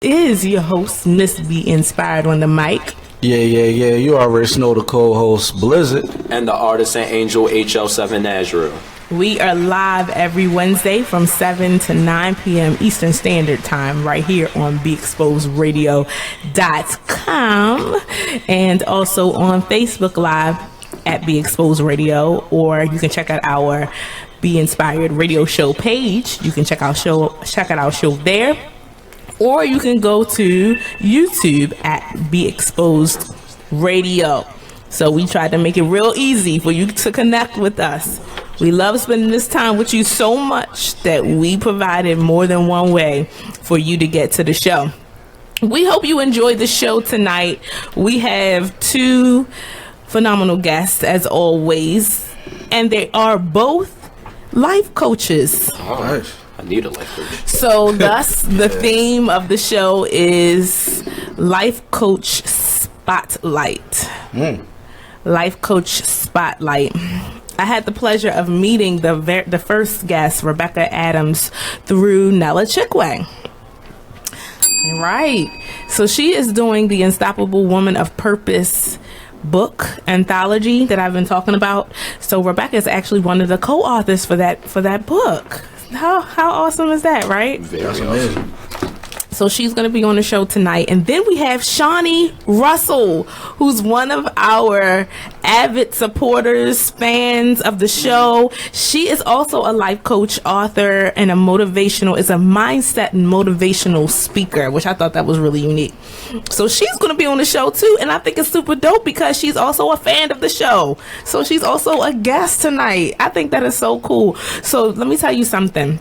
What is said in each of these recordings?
is your host, Miss Be Inspired on the mic. Yeah. You already know the co-host, Blizzard. And the artist and angel, HL7 Nazareth. We are live every Wednesday from 7 to 9 p.m. Eastern Standard Time right here on BeExposedRadio.com and also on Facebook Live at Be Exposed Radio, or you can check out our Be Inspired Radio Show page. You can check out our show there, or you can go to YouTube at Be Exposed Radio. So we tried to make it real easy for you to connect with us. We love spending this time with you so much that we provided more than one way for you to get to the show. We hope you enjoyed the show tonight. We have two phenomenal guests, as always, and they are both life coaches. Oh, nice. I need a life coach. So thus, the theme of the show is Life Coach Spotlight. Life Coach Spotlight. I had the pleasure of meeting the first guest, Rebecca Adams, through Nella Chikwe. Right. So she is doing the Unstoppable Woman of Purpose book anthology that I've been talking about. So Rebecca is actually one of the co-authors for that book. How awesome is that, right? Very awesome. So she's going to be on the show tonight. And then we have Shawnie Russell, who's one of our avid supporters, fans of the show. She is also a life coach, author, and a mindset and motivational speaker, which I thought that was really unique. So she's going to be on the show too. And I think it's super dope because she's also a fan of the show. So she's also a guest tonight. I think that is so cool. So let me tell you something.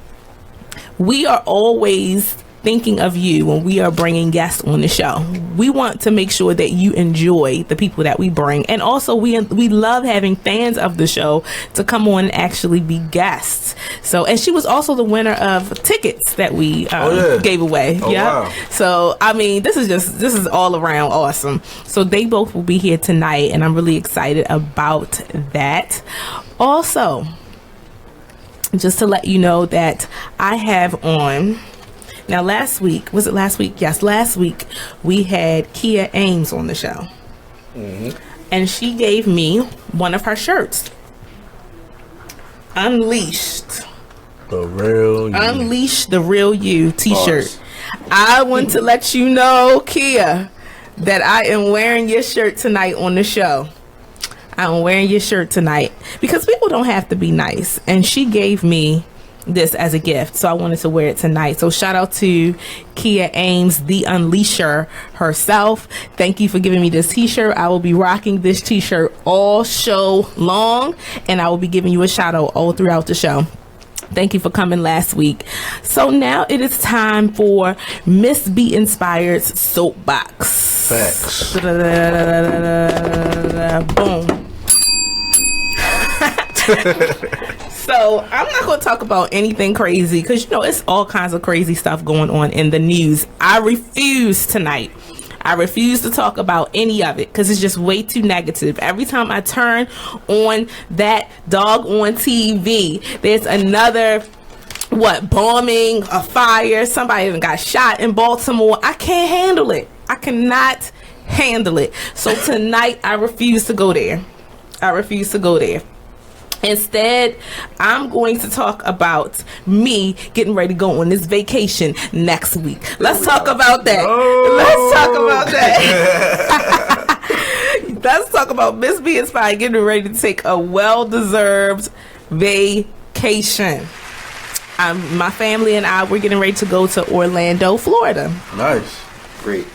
We are always thinking of you when we are bringing guests on the show. We want to make sure that you enjoy the people that we bring, and also we love having fans of the show to come on and actually be guests. So, and she was also the winner of tickets that we gave away. Wow. So I mean, this is all around awesome. So they both will be here tonight, and I'm really excited about that. Also, just to let you know that I have on. Now, last week, Yes, last week we had Kia Ames on the show. And she gave me one of her shirts. Unleashed. The Real You. Unleash the Real You t-shirt. I want to let you know, Kia, that I am wearing your shirt tonight on the show. I'm wearing your shirt tonight because people don't have to be nice. And she gave me this as a gift, so I wanted to wear it tonight. So shout out to Kia Ames, the Unleasher herself. Thank you for giving me this t-shirt. I will be rocking this t-shirt all show long, and I will be giving you a shout out all throughout the show. Thank you for coming last week. So now it is time for Miss Be Inspired's Soapbox. Facts. Boom. So I'm not going to talk about anything crazy because, it's all kinds of crazy stuff going on in the news. I refuse tonight. I refuse to talk about any of it because it's just way too negative. Every time I turn on that dog on TV, there's another bombing, a fire, somebody even got shot in Baltimore. I can't handle it. I cannot handle it. So tonight I refuse to go there. Instead, I'm going to talk about me getting ready to go on this vacation next week. Let's talk about that. Let's talk about Miss Be Inspired getting ready to take a well-deserved vacation. My family and I, we're getting ready to go to Orlando, Florida. Nice. Great.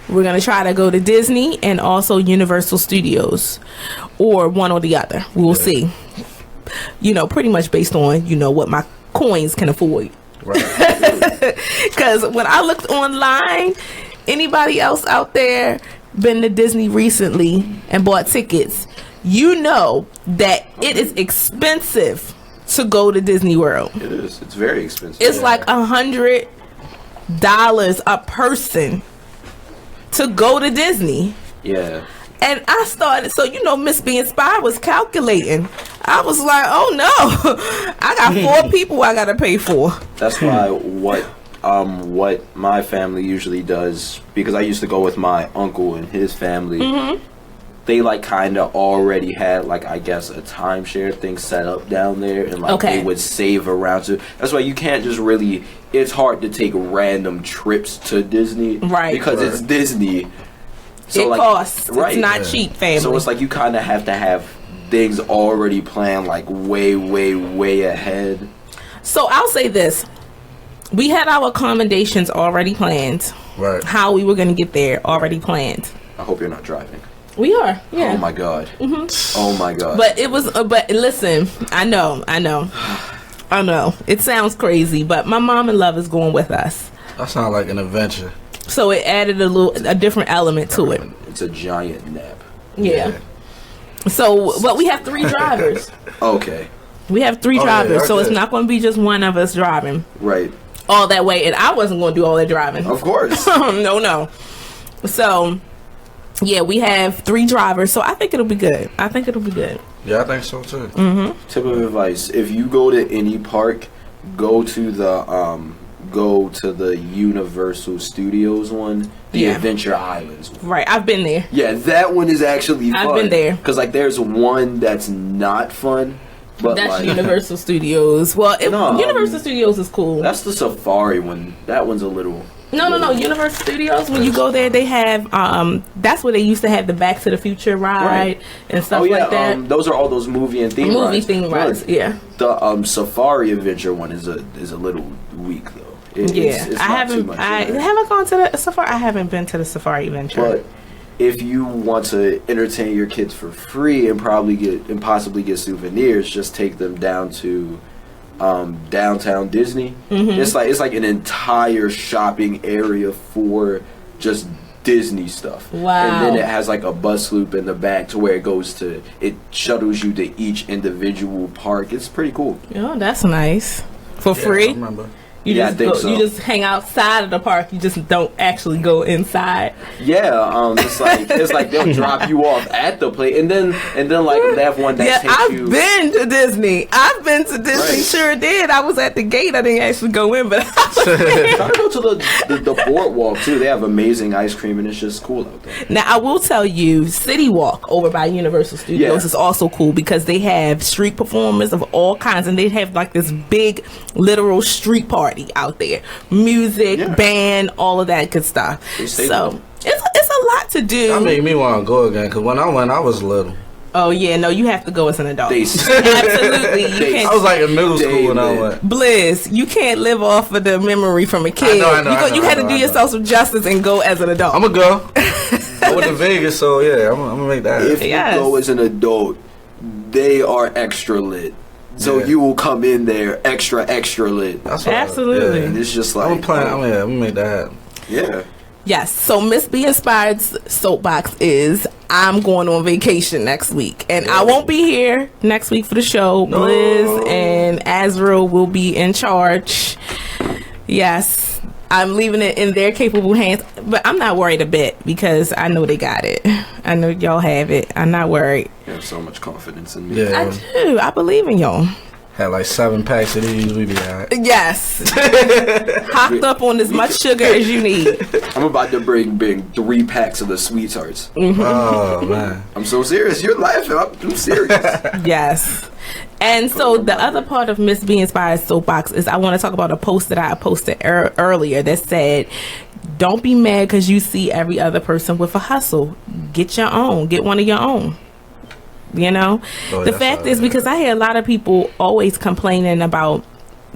We're going to try to go to Disney and also Universal Studios, or one or the other. We'll see. Pretty much based on, what my coins can afford. Right. Because when I looked online, anybody else out there been to Disney recently and bought tickets, that it is expensive to go to Disney World. It is. It's very expensive. It's like $100 a person to go to Disney. Yeah. And I started, Miss Be Inspired was calculating. I was like, oh no, I got 4 people I got to pay for. That's why what what my family usually does, because I used to go with my uncle and his family. They like kind of already had like, I guess, a timeshare thing set up down there, and like they would save around to. That's why you can't just really. It's hard to take random trips to Disney, right? Because it's Disney. So it like, costs. It's not cheap, family. So it's like you kind of have to have things already planned, like way, way, way ahead. So I'll say this: we had our accommodations already planned. Right. How we were going to get there already planned. I hope you're not driving. We are, yeah. Oh my god. Oh my god. But it was, but listen, I know. It sounds crazy, but my mom and love is going with us. That sounds like an adventure. So it added a different element to it. It's a giant nap. Yeah. So, but we have 3 drivers. Okay. We have 3 drivers, yeah, so it's not going to be just one of us driving. Right. All that way, and I wasn't going to do all that driving. Of course. No. So. Yeah, we have 3 drivers, so I think it'll be good. Yeah, I think so too. Tip of advice: if you go to any park, go to the Universal Studios one, the Adventure Islands one. Right, I've been there. Yeah, that one is actually fun. I've been there. Because like there's one that's not fun, but that's like, Universal Studios. Well, Universal Studios is cool. That's the Safari one. That one's a little. No. Universal Studios, when you go there, they have, that's where they used to have the Back to the Future ride and stuff like that. Those are all those movie and theme rides. Yeah. The Safari Adventure one is a little weak, though. It's I haven't gone to the Safari. I haven't been to the Safari Adventure. But if you want to entertain your kids for free and possibly get souvenirs, just take them down to downtown Disney. It's like an entire shopping area for just Disney stuff. Wow. And then it has like a bus loop in the back to where it shuttles you to each individual park. It's pretty cool. Oh, that's nice. For free? I remember. You just hang outside of the park. You just don't actually go inside. Yeah, it's like they'll drop you off at the place, and then like they have one that takes you. I've been to Disney. Right. Sure did. I was at the gate. I didn't actually go in, but I was there. Try to go to the boardwalk too. They have amazing ice cream, and it's just cool out there. Now I will tell you, City Walk over by Universal Studios is also cool because they have street performers of all kinds, and they have like this big literal street party out there, music, band, all of that good stuff. So it's a lot to do. That made me want to go again because when I went, I was little. Oh yeah, no, you have to go as an adult. Absolutely, you can't. I was like in middle school when I went. Bliss, you can't live off of the memory from a kid. I know, you had to do yourself some justice and go as an adult. I'm gonna go. I went to Vegas, so yeah, I'm gonna make that. If you go as an adult, they are extra lit. So you will come in there extra lit. That's absolutely. And it's just like I'm gonna make that happen. Yeah. Yes. So Miss B Inspired's soapbox is I'm going on vacation next week, and I won't be here next week for the show. No. Bliss and Azrael will be in charge. Yes. I'm leaving it in their capable hands, but I'm not worried a bit because I know they got it. I know y'all have it. I'm not worried. You have so much confidence in me. Yeah. I do. I believe in y'all. Had like 7 packs of these, we be alright. Yes. Hopped up on as much sugar as you need. I'm about to bring 3 packs of the sweethearts. Oh man. I'm so serious. You're laughing. I'm serious. Yes. And so the other part of Miss B Inspired Soapbox is I want to talk about a post that I posted earlier that said, don't be mad because you see every other person with a hustle. Get your own. Get one of your own. You know? The fact is, because I hear a lot of people always complaining about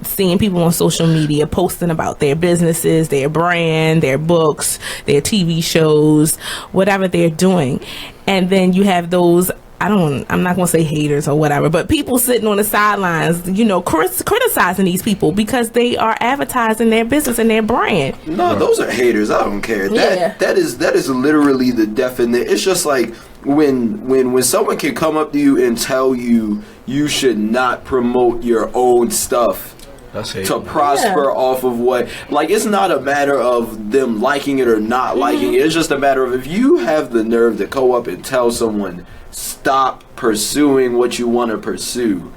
seeing people on social media posting about their businesses, their brand, their books, their TV shows, whatever they're doing. And then you have those, I'm not going to say haters or whatever, but people sitting on the sidelines, you know, criticizing these people because they are advertising their business and their brand. No, those are haters. I don't care. That is literally the definition. It's just like when someone can come up to you and tell you you should not promote your own stuff to prosper off of what, like, it's not a matter of them liking it or not liking it. It's just a matter of if you have the nerve to go up and tell someone stop pursuing what you want to pursue,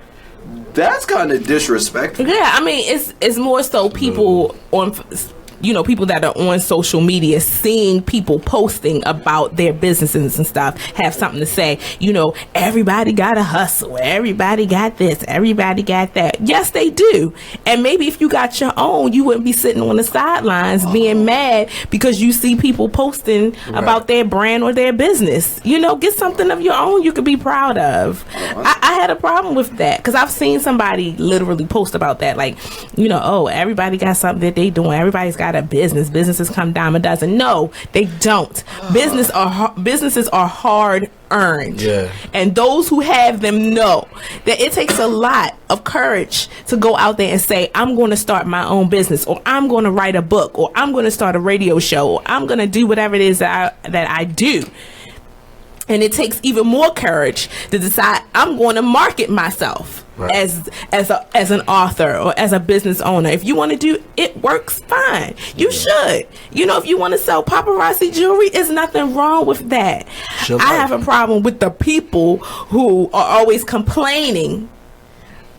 That's kind of disrespectful. Yeah, I mean, it's more so people on, people that are on social media seeing people posting about their businesses and stuff have something to say. Everybody got to hustle. Everybody got this. Everybody got that. Yes, they do. And maybe if you got your own, you wouldn't be sitting on the sidelines being mad because you see people posting about their brand or their business. Get something of your own you could be proud of. I had a problem with that because I've seen somebody literally post about that. Like, everybody got something that they doing. Everybody's got a business. Businesses come dime a dozen. No, they don't. Businesses are hard earned. Yeah. And those who have them know that it takes a lot of courage to go out there and say, I'm going to start my own business, or I'm going to write a book, or I'm going to start a radio show, or I'm going to do whatever it is that I do. And it takes even more courage to decide I'm going to market myself as an author or as a business owner. If you want to do it, works fine. You should. If you want to sell paparazzi jewelry, there's nothing wrong with that. I have a problem with the people who are always complaining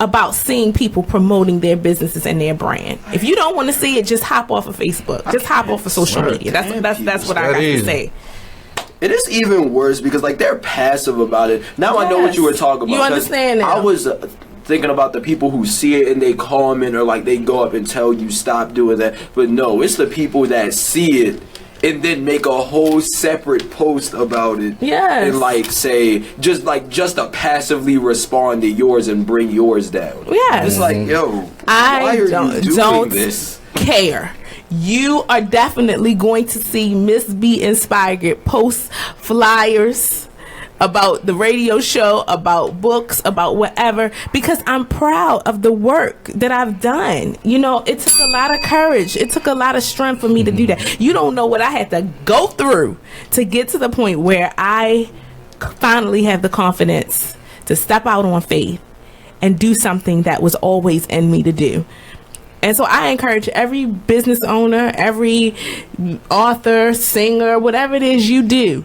about seeing people promoting their businesses and their brand. If you don't want to see it, just hop off of Facebook. Just hop off of social media. That's what I got to say. It is even worse because they're passive about it. Now I know what you were talking about. You understand now. I was thinking about the people who see it and they comment or they go up and tell you stop doing that. But no, it's the people that see it and then make a whole separate post about it. Yes. And say just to passively respond to yours and bring yours down. Yeah. It's why are you doing this? Care. You are definitely going to see Miss B Inspired post flyers about the radio show, about books, about whatever, because I'm proud of the work that I've done. It took a lot of courage. It took a lot of strength for me to do that. You don't know what I had to go through to get to the point where I finally have the confidence to step out on faith and do something that was always in me to do. And so I encourage every business owner, every author, singer, whatever it is you do,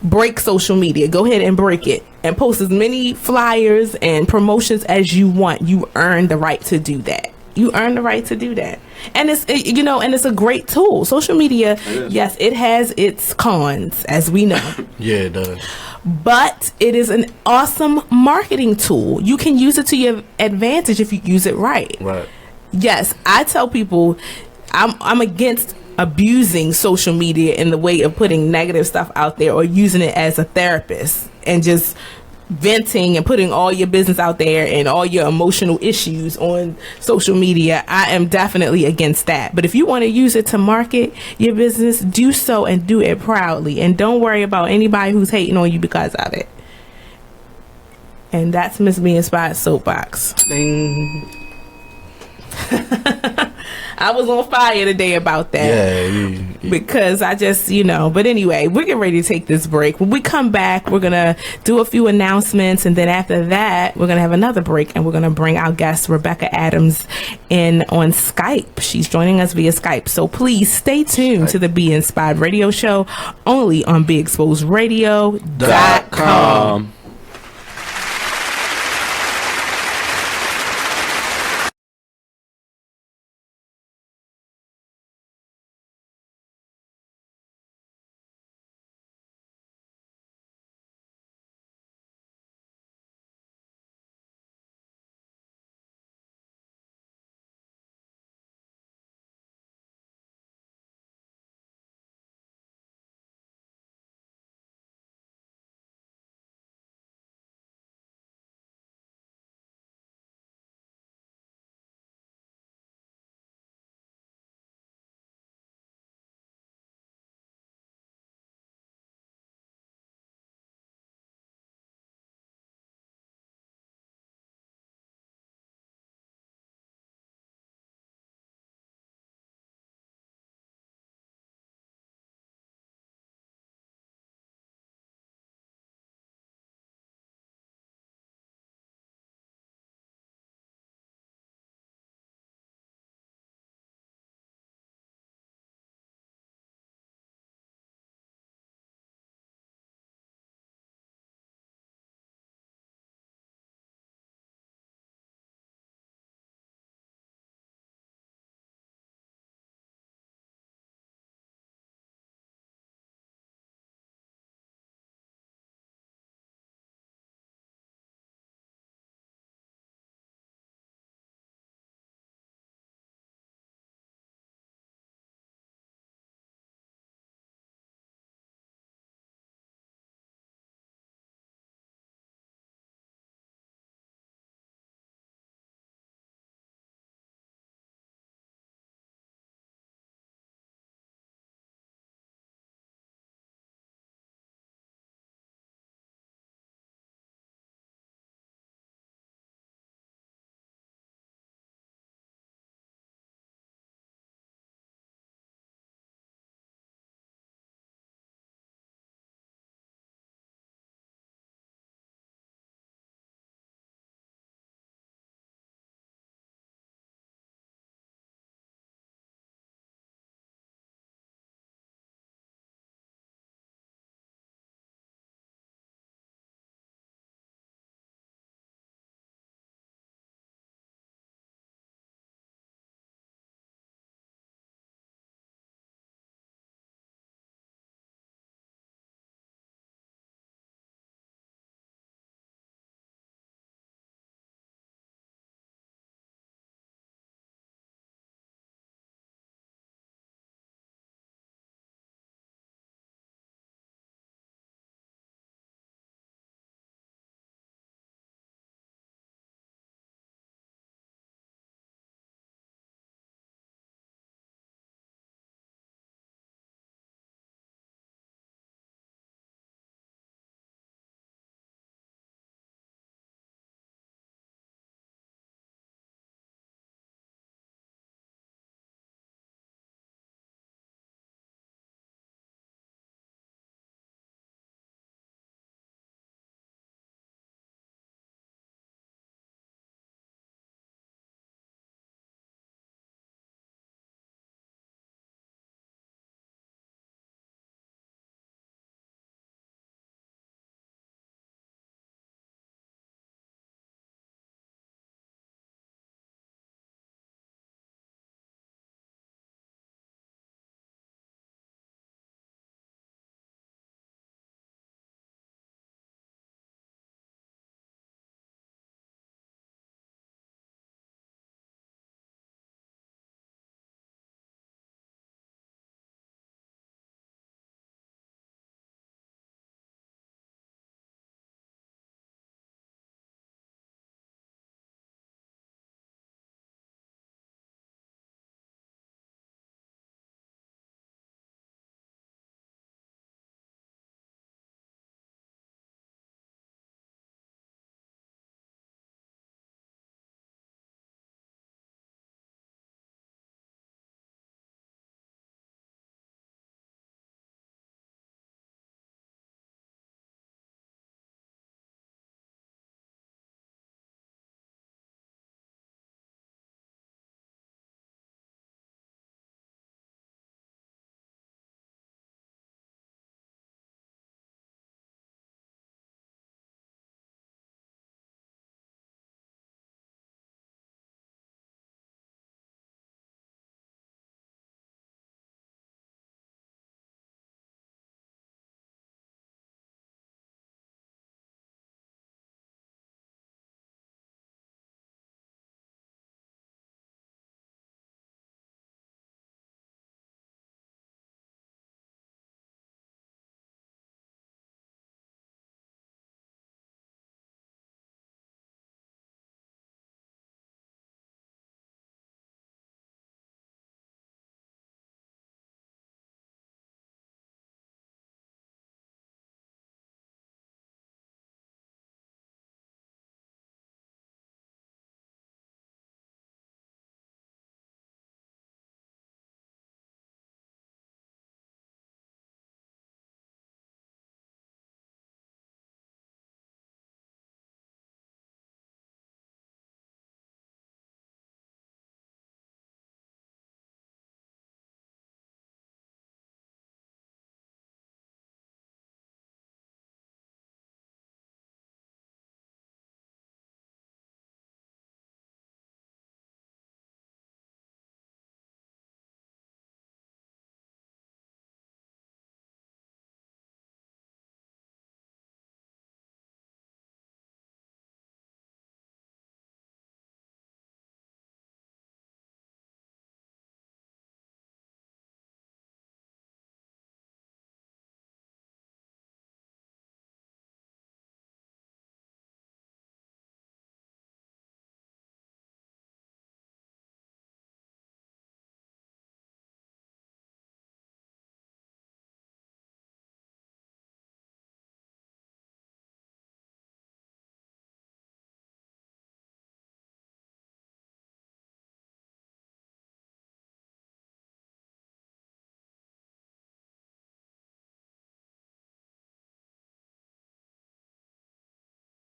break social media. Go ahead and break it and post as many flyers and promotions as you want. You earn the right to do that. You earn the right to do that. And it's a great tool. Social media, yes, it has its cons, as we know. Yeah, it does. But it is an awesome marketing tool. You can use it to your advantage if you use it right. Right. Yes, I tell people I'm against abusing social media in the way of putting negative stuff out there or using it as a therapist and just venting and putting all your business out there and all your emotional issues on social media. I am definitely against that. But if you want to use it to market your business, do so and do it proudly. And don't worry about anybody who's hating on you because of it. And that's Miss B Inspired Soapbox. Ding. I was on fire today about that. Yeah. Because I just, but anyway, we're getting ready to take this break. When we come back, we're going to do a few announcements. And then after that, we're going to have another break. And we're going to bring our guest, Rebecca Adams, in on Skype. She's joining us via Skype. So please stay tuned to the Be Inspired Radio Show only on BeExposedRadio.com.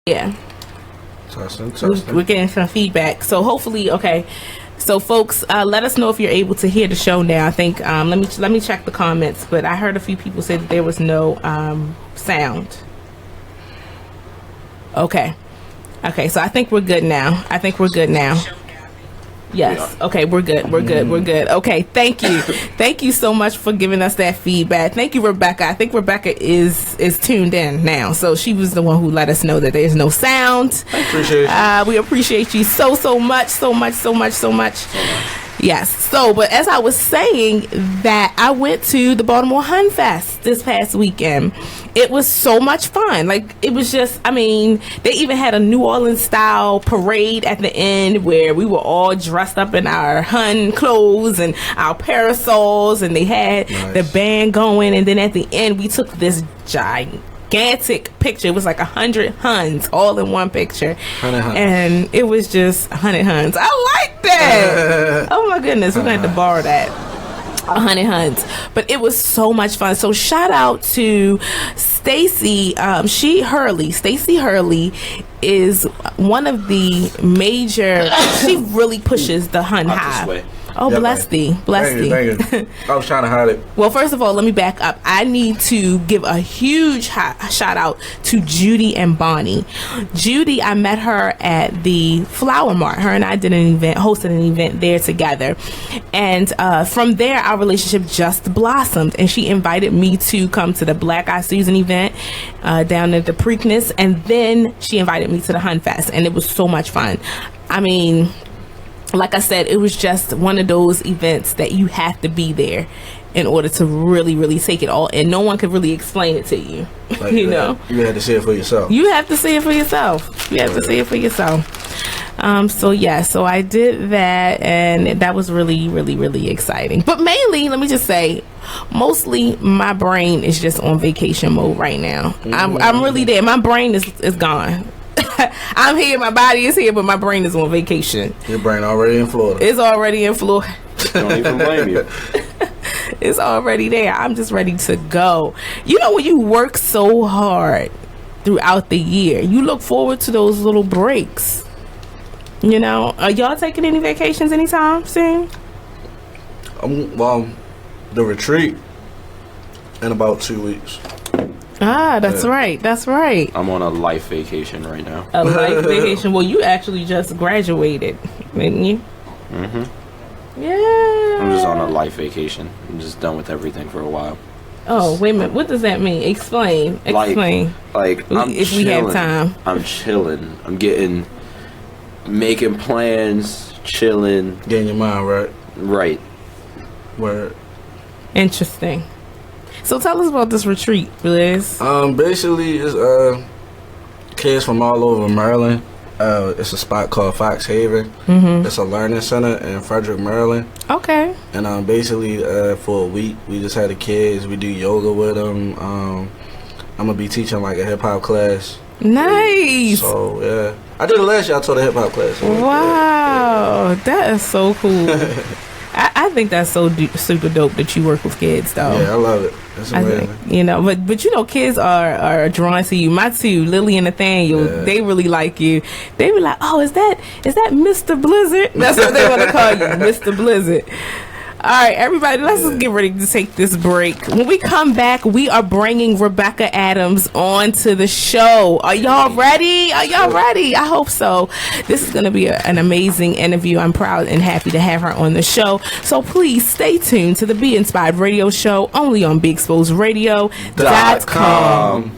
Yeah. Testing. We're getting some feedback. So hopefully, okay. So folks, let us know if you're able to hear the show now. I think let me check the comments, but I heard a few people say that there was no sound. Okay. So I think we're good now. Yes. Okay, we're good. Okay, thank you. Thank you so much for giving us that feedback. Thank you, Rebecca. I think Rebecca is tuned in now. So she was the one who let us know that there's no sound. I appreciate you. We appreciate you so much. Yes. So, but as I was saying that I went to the Baltimore Hun Fest this past weekend. It was so much fun. Like, it was just, I mean, they even had a New Orleans style parade at the end where we were all dressed up in our Hun clothes and our parasols, and they had the band going, and then at the end we took this gigantic picture. It was like 100 Huns all in one picture, and it was just 100 Huns. I like that. Oh my goodness, we're gonna have to borrow that. 100 Huns. But it was so much fun. So shout out to Stacy. Stacy Hurley is one of the major. She really pushes the Hun Hive. Oh, yep, bless thee. Thank you. I was trying to hide it. Well, first of all, let me back up. I need to give a huge shout out to Judy and Bonnie. Judy, I met her at the Flower Mart. Her and I hosted an event there together. And from there, our relationship just blossomed. And she invited me to come to the Black Eye Susan event down at the Preakness. And then she invited me to the Hun Fest. And it was so much fun. I mean, like I said, it was just one of those events that you have to be there in order to really, really take it all. And no one could really explain it to you. Like, you know? You had to see it for yourself. So I did that, and that was really, really, really exciting. But mainly, let me just say, mostly my brain is just on vacation mode right now. I'm really there. My brain is gone. I'm here, my body is here, but my brain is on vacation. Your brain already in Florida. It's already in Florida. Don't even blame you. It's already there. I'm just ready to go. You know, when you work so hard throughout the year, you look forward to those little breaks. You know, are y'all taking any vacations anytime soon? Well, the retreat in about 2 weeks. That's right. I'm on a life vacation right now. A life vacation. Well, you actually just graduated, didn't you? Mm-hmm. Yeah. I'm just on a life vacation. I'm just done with everything for a while. Oh, wait a minute. What does that mean? Explain. Like I'm if chilling. We have time. I'm chilling. I'm making plans, chilling. Getting your mind right. Right. Word. Interesting. So tell us about this retreat, Liz. Basically, it's kids from all over Maryland. It's a spot called Fox Haven. Mm-hmm. It's a learning center in Frederick, Maryland. Okay. And basically, for a week, we just had the kids. We do yoga with them. I'm gonna be teaching like a hip hop class. Nice. So yeah, I did it last year. I taught a hip hop class. So wow, that is so cool. I think that's so super dope that you work with kids, though. Yeah, I love it. That's amazing. But you know, kids are drawn to you. My two, Lily and Nathaniel, they really like you. They be like, "Oh, is that Mr. Blizzard?" That's what they want to call you, Mr. Blizzard. All right, everybody, let's just get ready to take this break. When we come back, we are bringing Rebecca Adams on to the show. Are y'all ready? I hope so. This is going to be an amazing interview. I'm proud and happy to have her on the show. So please stay tuned to the Be Inspired Radio Show only on BeExposedRadio.com.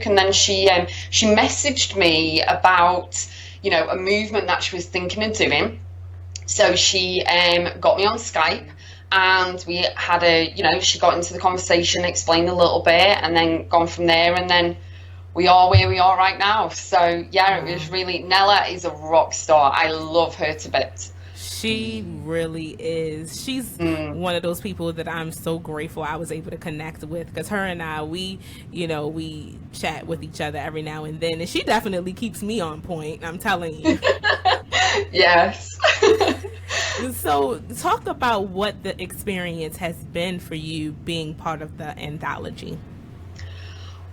and then she messaged me about, you know, a movement that she was thinking of doing. So she got me on Skype, and we had she got into the conversation, explained a little bit, and then gone from there, and then we are where we are right now. So yeah, it was really, Nella is a rock star. I love her to bits. She really is. She's one of those people that I'm so grateful I was able to connect with, because her and I, we chat with each other every now and then, and she definitely keeps me on point, I'm telling you. Yes. So talk about what the experience has been for you being part of the anthology.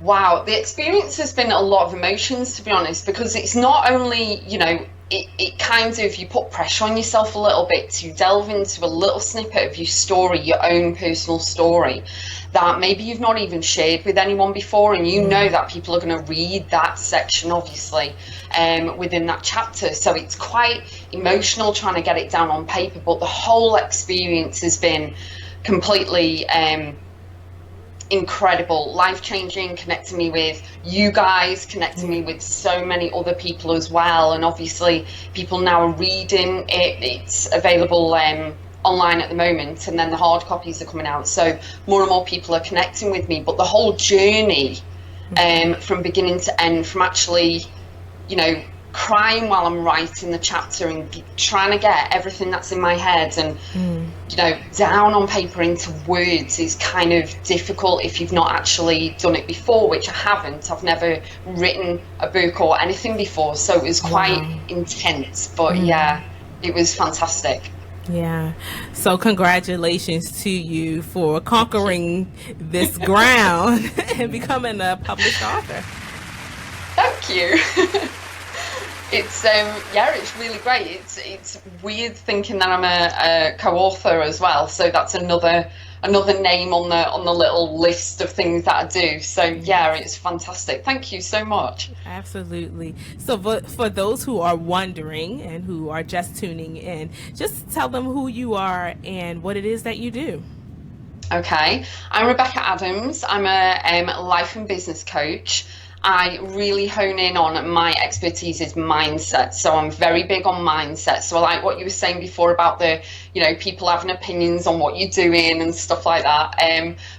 Wow, the experience has been a lot of emotions, to be honest, because it's not only, you know, it kind of, you put pressure on yourself a little bit to delve into a little snippet of your story, your own personal story, that maybe you've not even shared with anyone before, and you know that people are going to read that section, obviously, within that chapter. So it's quite emotional trying to get it down on paper, but the whole experience has been completely incredible, life-changing, connecting me with you guys, connecting me with so many other people as well. And obviously people now are reading it. It's available online at the moment, and then the hard copies are coming out, so more and more people are connecting with me. But the whole journey from beginning to end, from actually, you know, crying while I'm writing the chapter and trying to get everything that's in my head and you know, down on paper into words, is kind of difficult if you've not actually done it before, which I haven't. I've never written a book or anything before, so it was quite intense, but yeah, it was fantastic. Yeah. So congratulations to you for conquering this ground and becoming a published author. Thank you. It's it's really great. It's weird thinking that I'm a co-author as well, so that's another name on the little list of things that I do. So yeah, it's fantastic. Thank you so much. Absolutely. So for those who are wondering and who are just tuning in, just tell them who you are and what it is that you do. Okay, I'm Rebecca Adams. I'm a life and business coach. I really hone in on my expertise is mindset. So I'm very big on mindset. So I like what you were saying before about the, you know, people having opinions on what you're doing and stuff like that.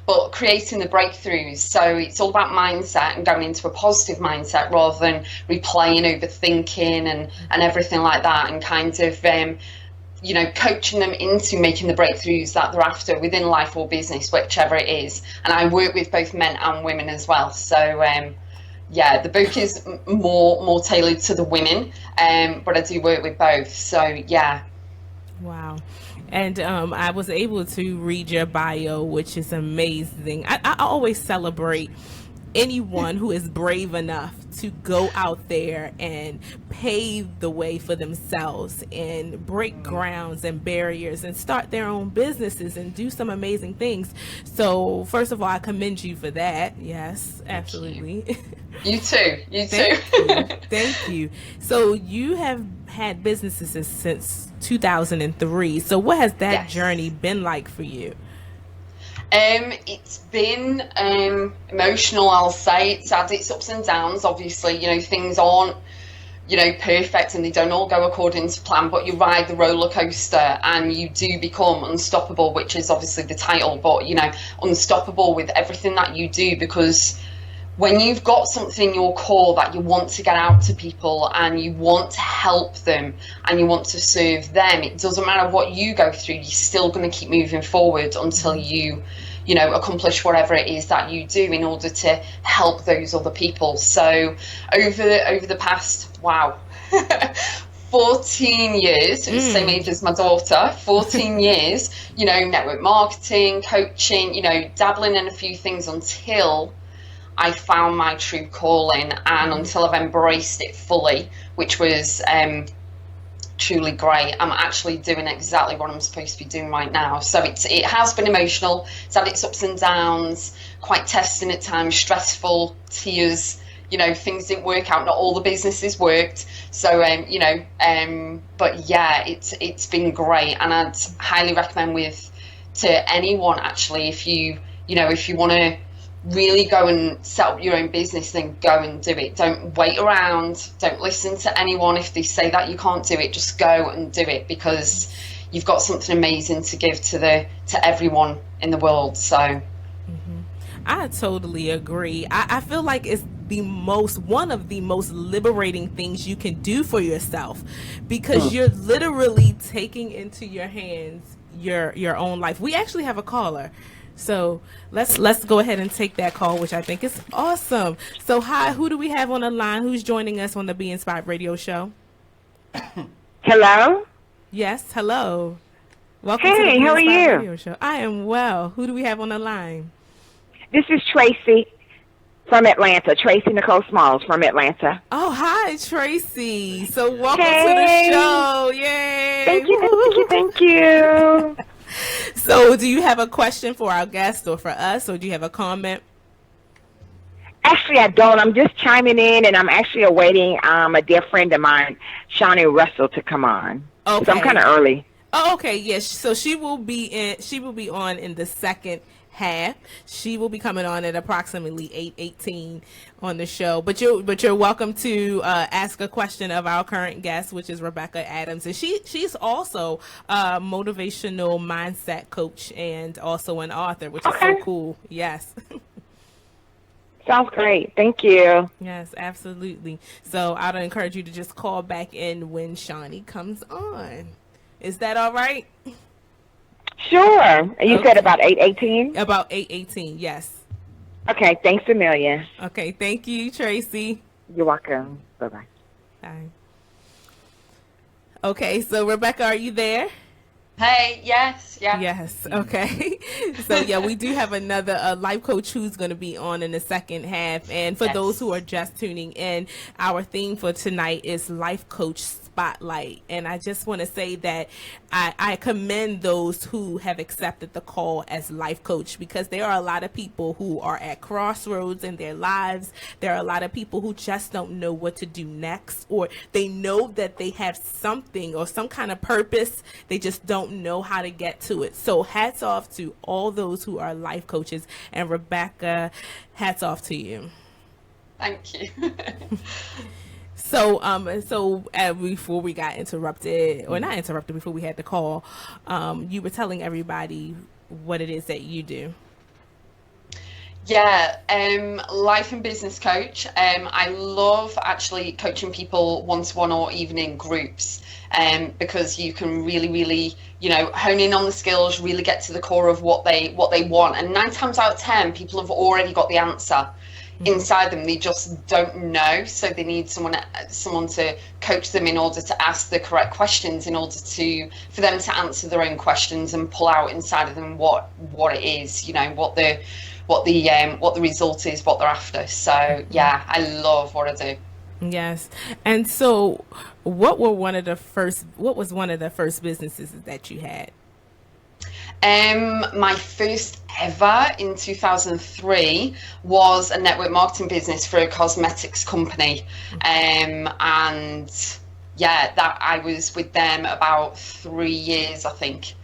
But creating the breakthroughs. So it's all about mindset and going into a positive mindset rather than replaying, overthinking and everything like that, and kind of, you know, coaching them into making the breakthroughs that they're after within life or business, whichever it is. And I work with both men and women as well. So, yeah, the book is more tailored to the women, but I do work with both. So yeah. Wow. And I was able to read your bio, which is amazing. I always celebrate anyone who is brave enough to go out there and pave the way for themselves and break grounds and barriers and start their own businesses and do some amazing things. So first of all, I commend you for that. Yes, absolutely. You too. Thank you. So you have had businesses since 2003. So what has that journey been like for you? It's been emotional, I'll say. It's had its ups and downs. Obviously, you know, things aren't, you know, perfect and they don't all go according to plan, but you ride the roller coaster and you do become unstoppable, which is obviously the title, but, you know, unstoppable with everything that you do, because when you've got something in your core that you want to get out to people and you want to help them and you want to serve them, it doesn't matter what you go through, you're still going to keep moving forward until you know, accomplish whatever it is that you do in order to help those other people. So over the past, 14 years, it was the same age as my daughter, 14 years, you know, network marketing, coaching, you know, dabbling in a few things until I found my true calling and until I've embraced it fully, which was truly great. I'm actually doing exactly what I'm supposed to be doing right now. So it has been emotional. It's had its ups and downs, quite testing at times, stressful, tears, you know, things didn't work out. Not all the businesses worked. So, you know, but yeah, it's been great. And I'd highly recommend to anyone, actually, if you want to really go and set up your own business, then go and do it. Don't wait around. Don't listen to anyone if they say that you can't do it. Just go and do it, because you've got something amazing to give to everyone in the world. So I totally agree. I feel like it's one of the most liberating things you can do for yourself, because you're literally taking into your hands your own life. We actually have a caller, so let's go ahead and take that call, which I think is awesome. So hi, who do we have on the line? Who's joining us on the Be Inspired radio show? Hello? Yes, hello. Welcome to the Hey, Be how are Inspired you? radio show. I am well. Who do we have on the line? This is Tracy from Atlanta. Tracy Nicole Smalls from Atlanta. Oh, hi, Tracy. So welcome Hey. to the show. Yay. Thank you, thank you. So do you have a question for our guest or for us, or do you have a comment? Actually, I don't. I'm just chiming in, and I'm actually awaiting a dear friend of mine, Shawnie Russell, to come on. Okay. So I'm kind of early. Oh, okay. Yes. So she will be on in the second half. She will be coming on at approximately 8:18 on the show. But you're welcome to ask a question of our current guest, which is Rebecca Adams, and she's also a motivational mindset coach and also an author, which is so cool. Yes. Sounds great. Thank you. Yes, absolutely. So I'd encourage you to just call back in when Shani comes on. Is that all right? Sure. And you said about 8:18? About 8:18, yes. Okay, thanks a million. Okay, thank you, Tracy. You're welcome. Bye-bye. Bye. Okay, so Rebecca, are you there? hey, yes. Yes. Okay. So yeah, we do have another life coach who's going to be on in the second half. And for those who are just tuning in, our theme for tonight is Life Coach Spotlight. And I just want to say that I commend those who have accepted the call as life coach, because there are a lot of people who are at crossroads in their lives. There are a lot of people who just don't know what to do next, or they know that they have something or some kind of purpose. They just don't know how to get to it. So hats off to all those who are life coaches. And Rebecca, hats off to you. Thank you. So before we got interrupted, or not interrupted, before we had the call, you were telling everybody what it is that you do. Yeah, life and business coach. I love actually coaching people one-to-one or even in groups, because you can really, hone in on the skills, really get to the core of what they want. And 9 times out of 10, people have already got the answer inside them. They just don't know, so they need someone to coach them in order to ask the correct questions, in order for them to answer their own questions and pull out inside of them what it is, what the result is, what they're after. So yeah, I love what I do. Yes. And so what was one of the first businesses that you had? My first ever in 2003 was a network marketing business for a cosmetics company. And yeah, that I was with them about 3 years, I think.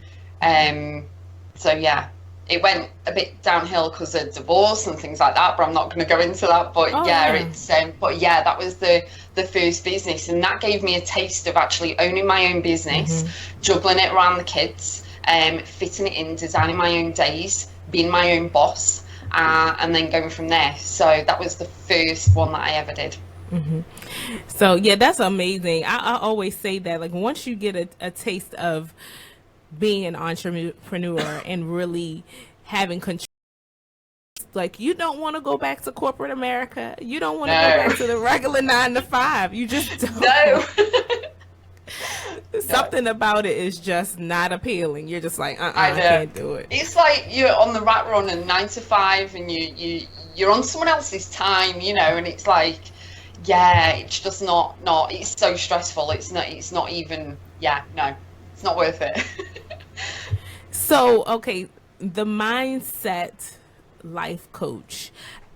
So yeah, it went a bit downhill because of divorce and things like that, but I'm not going to go into that. But that was the first business, and that gave me a taste of actually owning my own business, juggling it around the kids, fitting it in, designing my own days, being my own boss, and then going from there. So that was the first one that I ever did. So yeah, that's amazing. I always say that, like, once you get a taste of being an entrepreneur and really having control, like, you don't want to go back to corporate America. You don't want to go back to the regular 9 to 5. You just don't. No. Something about it is just not appealing. You're just like, I can't do it. It's like you're on the rat run and 9 to 5, and you're on someone else's time, and it's like, yeah, it's just not. It's so stressful. It's not even. Yeah, no, it's not worth it. So, okay, the mindset life coach.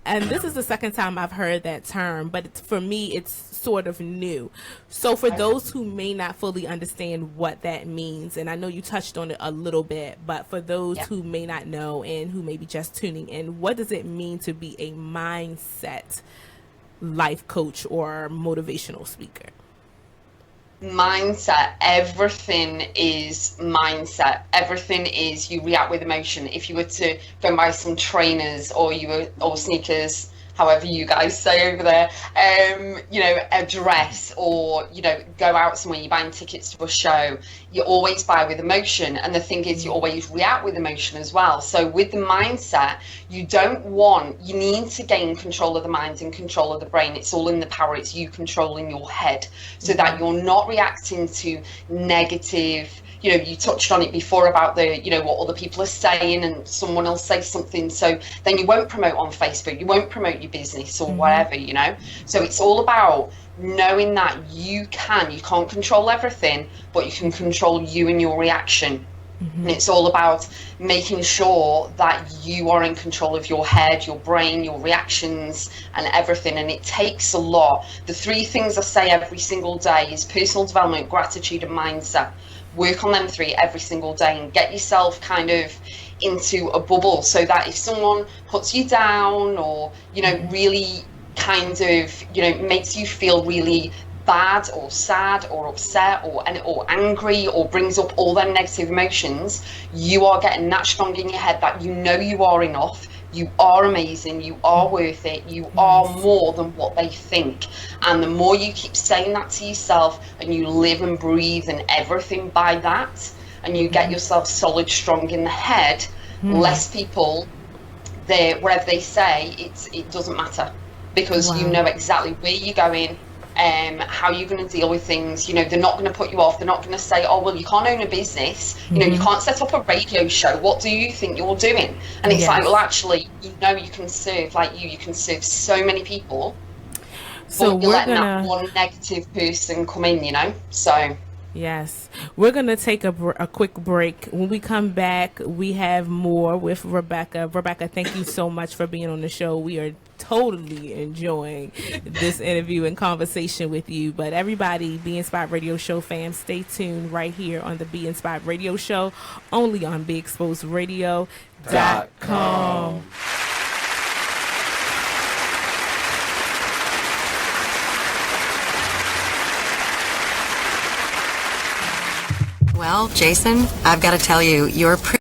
and this is the second time I've heard that term, but for me, it's sort of new. So for those who may not fully understand what that means, and I know you touched on it a little bit, but for those who may not know and who may be just tuning in, what does it mean to be a mindset life coach or motivational speaker? Mindset, everything is mindset. Everything is, you react with emotion. If you were to go and buy some trainers or sneakers, however you guys say over there, a dress, or go out somewhere, you're buying tickets to a show, you always buy with emotion. And the thing is, you always react with emotion as well. So with the mindset, you need to gain control of the mind and control of the brain. It's all in the power. It's you controlling your head, so that you're not reacting to negative. You touched on it before about what other people are saying, and someone will say something, so then you won't promote on Facebook, you won't promote your business or whatever, So it's all about knowing that you can't control everything, but you can control you and your reaction. And it's all about making sure that you are in control of your head, your brain, your reactions, and everything. And it takes a lot. The 3 things I say every single day is personal development, gratitude, and mindset. Work on them 3 every single day and get yourself kind of into a bubble, so that if someone puts you down or, really kind of, makes you feel really bad or sad or upset or angry, or brings up all them negative emotions, you are getting that strong in your head that you are enough, you are amazing, you are worth it, you are more than what they think. And the more you keep saying that to yourself, and you live and breathe and everything by that, and you get yourself solid strong in the head, less people, whatever they say, it doesn't matter, because you know exactly where you're going, how you're going to deal with things. They're not going to put you off. They're not going to say, oh, well, you can't own a business, you can't set up a radio show, what do you think you're doing? And it's like, well, actually, you can serve, you can serve so many people, so but you're letting that one negative person come in, so yes, we're going to take a quick break. When we come back, we have more with Rebecca. Rebecca, thank you so much for being on the show. We are totally enjoying this interview and conversation with you. But everybody, Be Inspired Radio Show fans, stay tuned right here on the Be Inspired Radio Show, only on BeExposedRadio.com. Well, Jason, I've got to tell you, you're pretty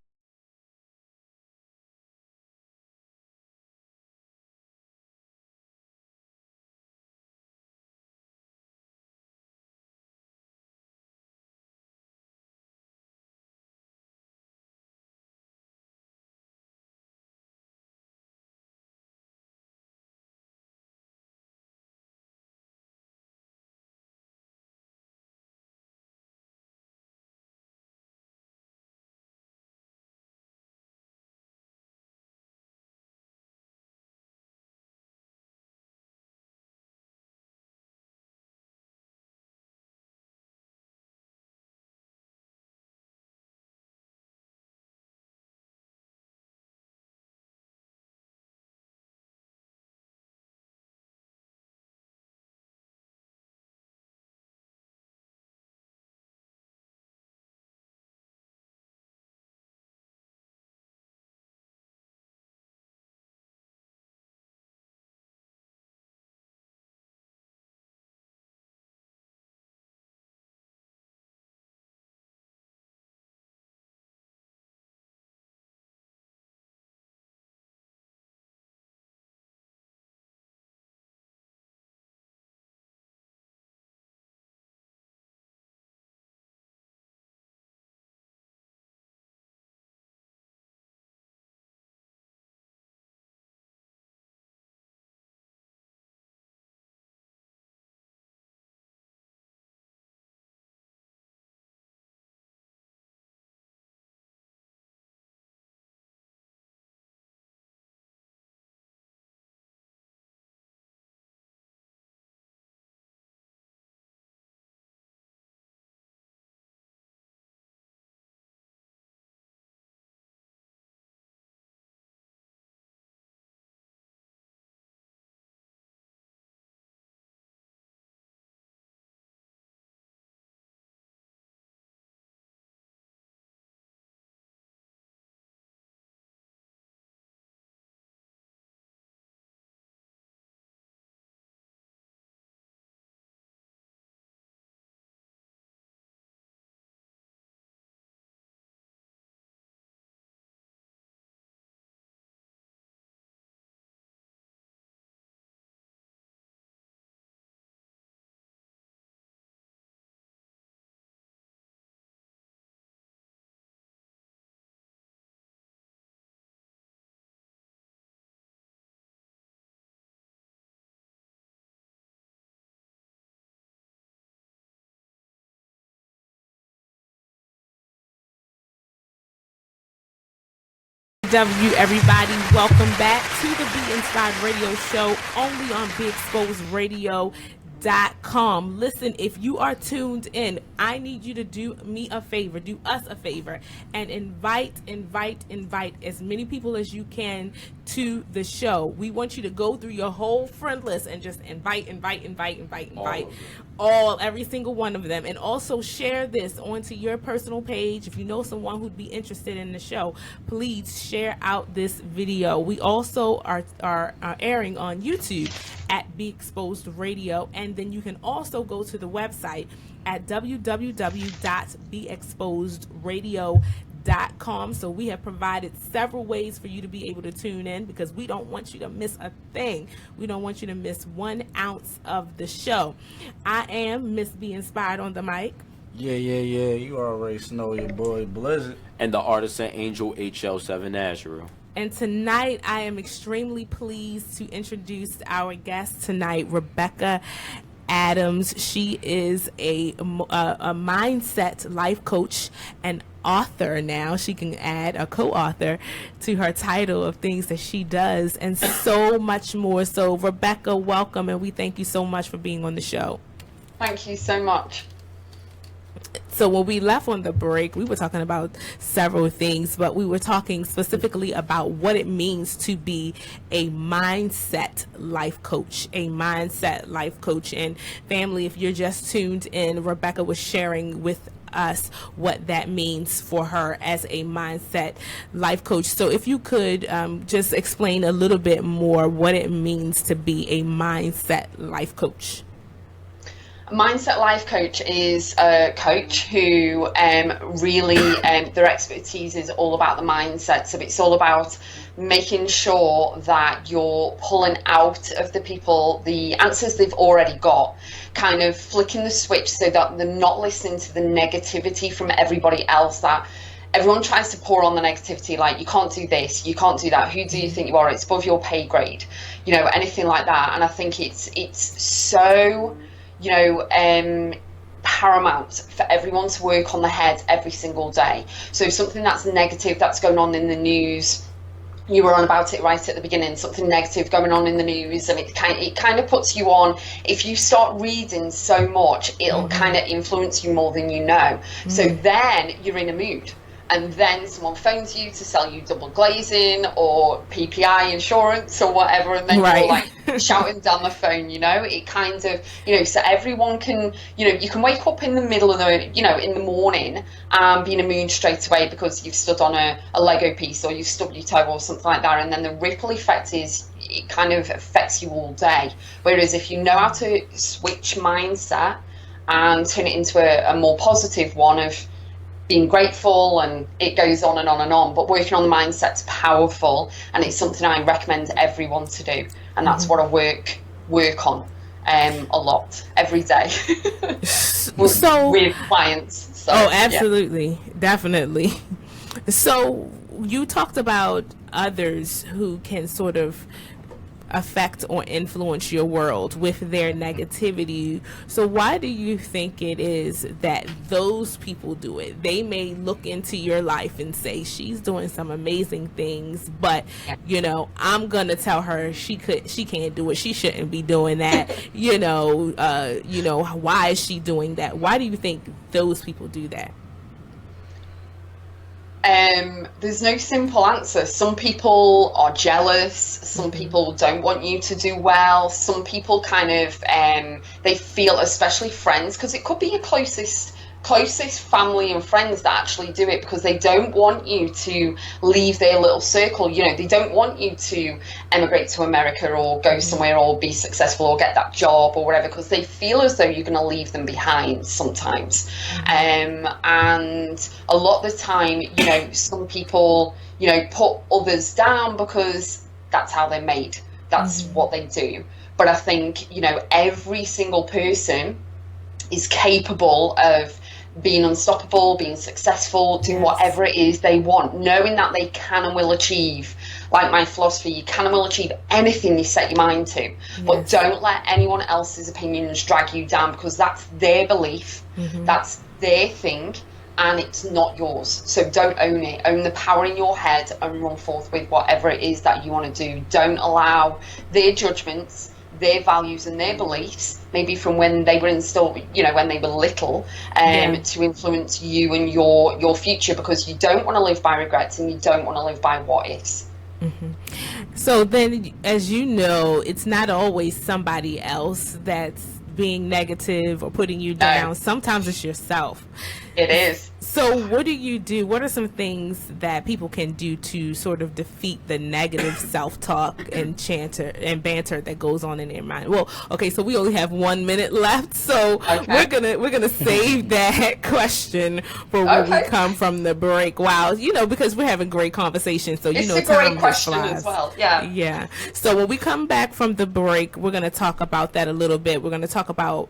W, everybody. Welcome back to the Be Inspired Radio Show, only on BeExposedRadio.com. Listen, if you are tuned in, I need you to do me a favor, do us a favor, and invite as many people as you can to the show. We want you to go through your whole friend list and just invite every single one of them, and also share this onto your personal page. If you know someone who'd be interested in the show, please share out this video. We also are airing on YouTube at Be Exposed Radio, and then you can also go to the website at www.beexposedradio.com. So we have provided several ways for you to be able to tune in, because we don't want you to miss a thing. We don't want you to miss 1 ounce of the show. I am Miss Be Inspired on the mic. Yeah. You already know your boy Blizzard. And the artisan Angel HL7 Azure. And tonight, I am extremely pleased to introduce our guest tonight, Rebecca Adams. She is a mindset life coach and author now. She can add a co-author to her title of things that she does, and so much more. So, Rebecca, welcome, and we thank you so much for being on the show. Thank you so much. So when we left on the break, we were talking about several things, but we were talking specifically about what it means to be a mindset life coach, And family, if you're just tuned in, Rebecca was sharing with us what that means for her as a mindset life coach. So if you could just explain a little bit more what it means to be a mindset life coach. Mindset life coach is a coach who really their expertise is all about the mindset. So it's all about making sure that you're pulling out of the people the answers they've already got, kind of flicking the switch so that they're not listening to the negativity from everybody else. That everyone tries to pour on the negativity, like, you can't do this, you can't do that, who do you think you are, it's above your pay grade, anything like that. And I think it's so paramount for everyone to work on the head every single day. So something that's negative that's going on in the news, you were on about it right at the beginning, something negative going on in the news, and it kind of puts you on. If you start reading so much, it'll kind of influence you more than you know. So then you're in a mood, and then someone phones you to sell you double glazing or PPI insurance or whatever, and then you're like shouting down the phone, it kind of, so everyone can, you can wake up in the middle of the, in the morning and be in a mood straight away because you've stood on a Lego piece or you've stubbed your toe or something like that, and then the ripple effect is it kind of affects you all day. Whereas if you know how to switch mindset and turn it into a more positive one of being grateful, and it goes on and on and on, but working on the mindset's powerful, and it's something I recommend everyone to do, and that's what I work on a lot every day with clients. So, absolutely, definitely. So you talked about others who can sort of affect or influence your world with their negativity. So why do you think it is that those people do it? They may look into your life and say, she's doing some amazing things, but I'm gonna tell her she can't do it, she shouldn't be doing that. Why is she doing that? Why do you think those people do that? There's no simple answer. Some people are jealous, some people don't want you to do well, some people kind of they feel, especially friends, because it could be your closest family and friends that actually do it, because they don't want you to leave their little circle. They don't want you to emigrate to America or go somewhere or be successful or get that job or whatever, because they feel as though you're going to leave them behind sometimes. And a lot of the time, some people, put others down because that's how they're made. That's what they do. But I think, every single person is capable of being unstoppable, being successful, doing whatever it is they want, knowing that they can and will achieve. Like my philosophy, you can and will achieve anything you set your mind to, but don't let anyone else's opinions drag you down, because that's their belief, that's their thing, and it's not yours. So don't own it. Own the power in your head and run forth with whatever it is that you want to do. Don't allow their judgments, their values and their beliefs, maybe from when they were instilled, when they were little, to influence you and your future, because you don't want to live by regrets and you don't want to live by what ifs. Mm-hmm. So then, as you know, it's not always somebody else that's being negative or putting you down. No. Sometimes it's yourself. It is. So what do you do? What are some things that people can do to sort of defeat the negative self-talk and banter that goes on in their mind? Well, okay, so we only have 1 minute left, so we're gonna save that question for when we come from the break. Wow, because we're having great conversation, so it's a time great question flies as well. Yeah. Yeah. So when we come back from the break, we're gonna talk about that a little bit. We're gonna talk about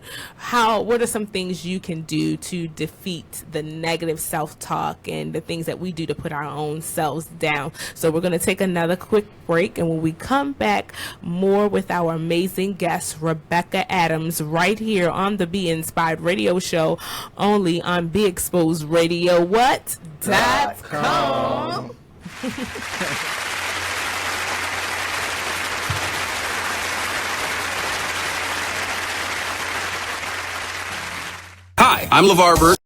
what are some things you can do to defeat the negative self-talk and the things that we do to put our own selves down. So we're going to take another quick break, and when we come back, more with our amazing guest Rebecca Adams right here on the Be Inspired Radio Show, only on Be Exposed Radio. What.com. Hi, I'm LeVar Burton.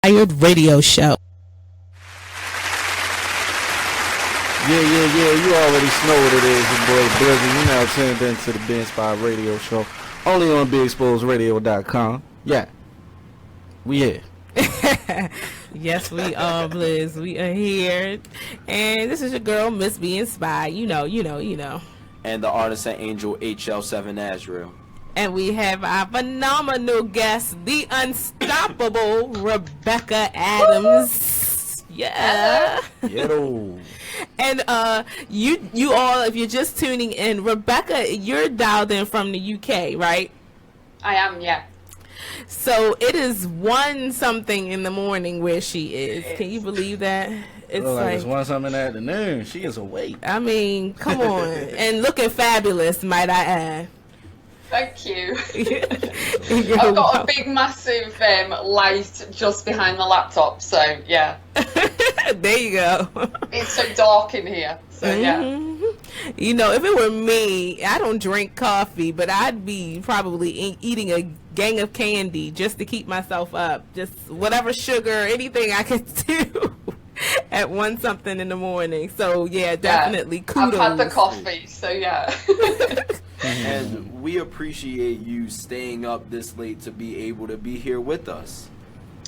Radio Show. Yeah, you already know what it is, your boy Blizzard. You now tuned into the Be Inspired Radio Show, only on BeExposedRadio.com. Yeah, we here. Yes, we are, Blizz. We are here, and this is your girl, Miss Be Inspired. You know. And the artist and angel HL7 Azrael. And we have our phenomenal guest, the unstoppable Rebecca Adams. Yeah. Yo. And you all, if you're just tuning in, Rebecca, you're dialed in from the UK, right? I am, yeah. So it is 1 something in the morning where she is. Can you believe that? It's like it's 1 something in the afternoon. She is awake. I mean, come on. And looking fabulous, might I add. Thank you. I've got a big, massive light just behind the laptop, so yeah. There you go. It's so dark in here. So yeah. You know, if it were me, I don't drink coffee, but I'd be probably eating a gang of candy just to keep myself up. Just whatever sugar, anything I could do at 1 something in the morning. So yeah, definitely kudos. I've had the coffee, so yeah. And we appreciate you staying up this late to be able to be here with us.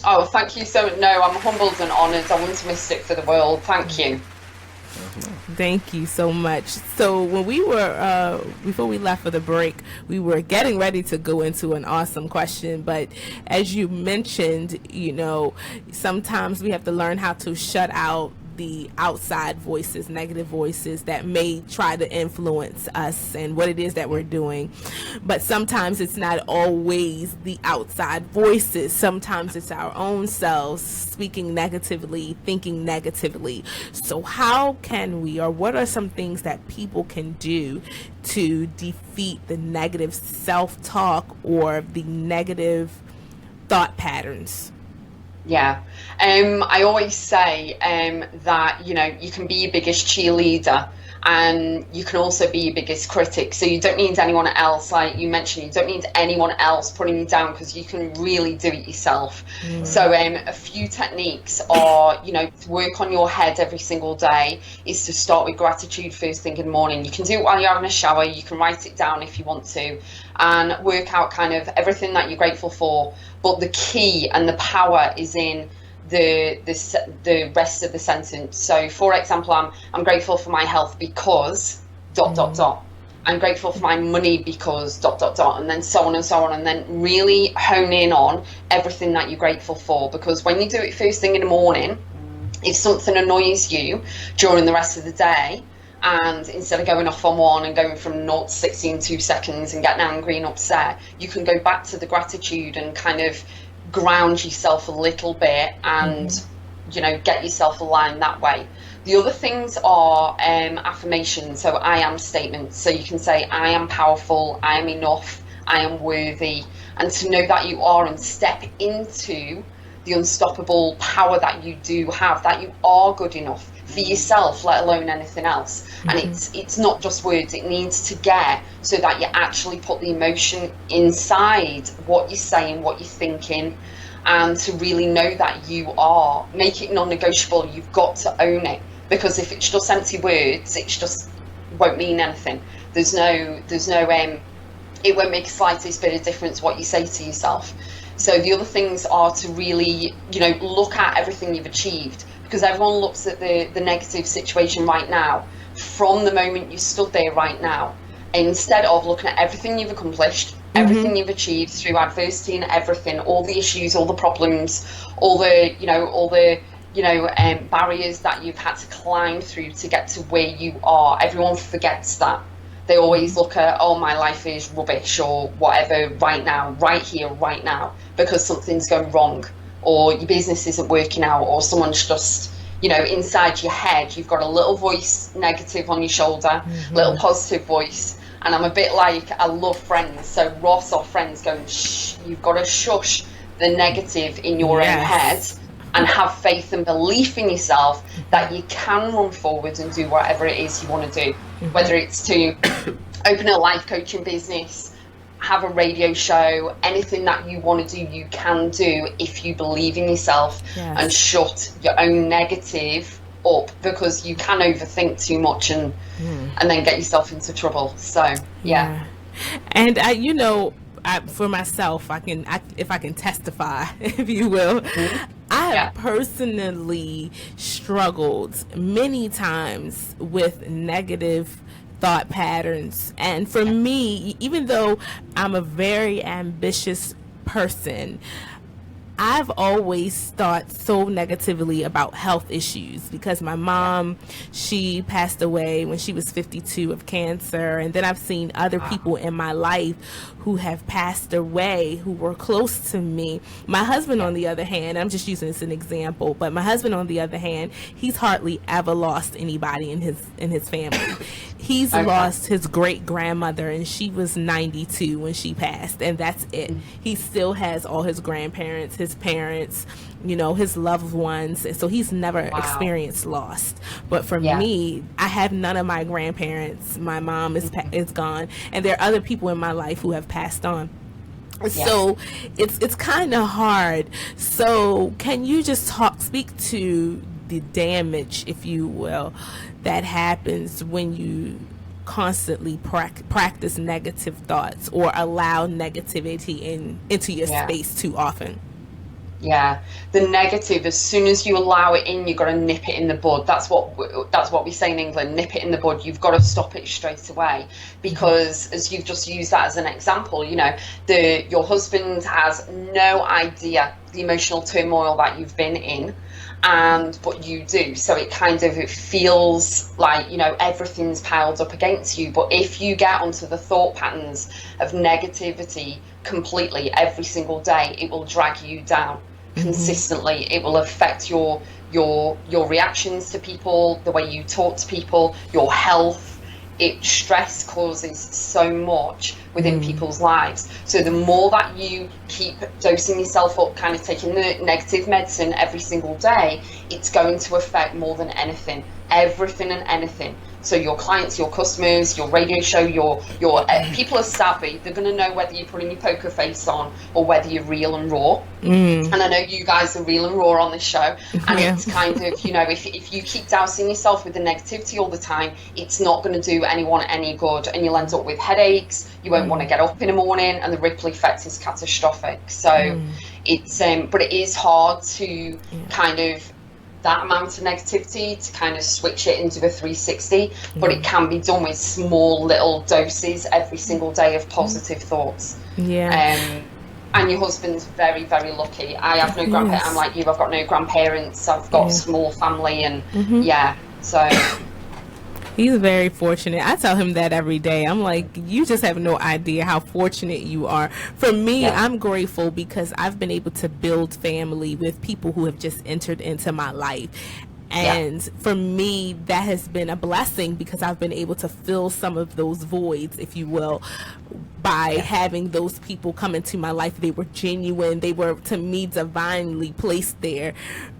Oh, thank you so much. No, I'm humbled and honoured. I wouldn't miss it for the world. Thank you. Thank you so much. So when we were, before we left for the break, we were getting ready to go into an awesome question. But as you mentioned, you know, sometimes we have to learn how to shut out the outside voices, negative voices that may try to influence us and what it is that we're doing. But sometimes it's not always the outside voices. Sometimes it's our own selves speaking negatively, thinking negatively. So how can we, or what are some things that people can do to defeat the negative self-talk or the negative thought patterns? Yeah. I always say that, you know, you can be your biggest cheerleader and you can also be your biggest critic. So you don't need anyone else, like you mentioned, you don't need anyone else putting you down because you can really do it yourself. So a few techniques are, you know, to work on your head every single day is to start with gratitude first thing in the morning. You can do it while you're having a shower. You can write it down if you want to and work out kind of everything that you're grateful for. But the key and the power is in the rest of the sentence. So, for example, I'm grateful for my health because ... I'm grateful for my money because ... and then so on and so on, and then really hone in on everything that you're grateful for. Because when you do it first thing in the morning, if something annoys you during the rest of the day, and instead of going off on one and going from 0 to 60 in 2 seconds and getting angry and upset, you can go back to the gratitude and kind of ground yourself a little bit and, you know, get yourself aligned that way. The other things are affirmations, so I am statements. So you can say, I am powerful, I am enough, I am worthy, and to know that you are and step into the unstoppable power that you do have, that you are good enough for yourself, let alone anything else. And it's not just words, it needs to get so that you actually put the emotion inside what you're saying, what you're thinking, and to really know that you are. Make it non-negotiable. You've got to own it, because if it's just empty words, it just won't mean anything. There's no it won't make a slightest bit of difference what you say to yourself. So the other things are to really, you know, look at everything you've achieved, because everyone looks at the negative situation right now from the moment you stood there right now, instead of looking at everything you've accomplished, everything you've achieved through adversity and everything, all the issues, all the problems, all the barriers that you've had to climb through to get to where you are. Everyone forgets that. They always look at, oh, my life is rubbish or whatever right now, right here, right now, because something's going wrong, or your business isn't working out, or someone's just, you know, inside your head, you've got a little voice negative on your shoulder, little positive voice. And I'm a bit like, I love Friends. So Ross or Friends going, shh, you've got to shush the negative in your own head and have faith and belief in yourself that you can run forward and do whatever it is you want to do. Whether it's to open a life coaching business, have a radio show, anything that you want to do, you can do if you believe in yourself and shut your own negative up, because you can overthink too much and then get yourself into trouble. So and you know, for myself, if I can testify, if you will, I have personally struggled many times with negative thought patterns. And for me, even though I'm a very ambitious person, I've always thought so negatively about health issues, because my mom, she passed away when she was 52 of cancer. And then I've seen other people in my life who have passed away who were close to me. My husband, on the other hand, I'm just using this as an example, but my husband, on the other hand, he's hardly ever lost anybody in his family. He's lost his great-grandmother, and she was 92 when she passed, and that's it. He still has all his grandparents, his parents, his loved ones. And so he's never experienced loss. But for me, I have none of my grandparents. My mom is gone. And there are other people in my life who have passed on. So it's kind of hard. So can you just speak to the damage, if you will, that happens when you constantly practice negative thoughts or allow negativity into your space too often? Yeah, the negative, as soon as you allow it in, you've got to nip it in the bud. That's what we say in England, nip it in the bud. You've got to stop it straight away, because as you've just used that as an example, your husband has no idea the emotional turmoil that you've been in, but you do. So it feels like, everything's piled up against you. But if you get onto the thought patterns of negativity completely every single day, it will drag you down consistently. It will affect your reactions to people, the way you talk to people, your health. Stress causes so much within people's lives. So the more that you keep dosing yourself up, kind of taking the negative medicine every single day, it's going to affect more than anything, everything and anything. So your clients, your customers, your radio show, your people are savvy. They're going to know whether you're putting your poker face on or whether you're real and raw. And I know you guys are real and raw on this show. And it's kind of, if you keep dousing yourself with the negativity all the time, it's not going to do anyone any good. And you'll end up with headaches. You won't want to get up in the morning, and the ripple effect is catastrophic. So it's, but it is hard to kind of, that amount of negativity, to kind of switch it into a 360, but it can be done with small little doses every single day of positive thoughts. And your husband's very, very lucky. I have no grandparents. I'm like you, I've got no grandparents. I've got a small family, and so he's very fortunate. I tell him that every day. I'm like, you just have no idea how fortunate you are. For me, I'm grateful because I've been able to build family with people who have just entered into my life. And for me, that has been a blessing because I've been able to fill some of those voids, if you will, by having those people come into my life. They were genuine. They were, to me, divinely placed there.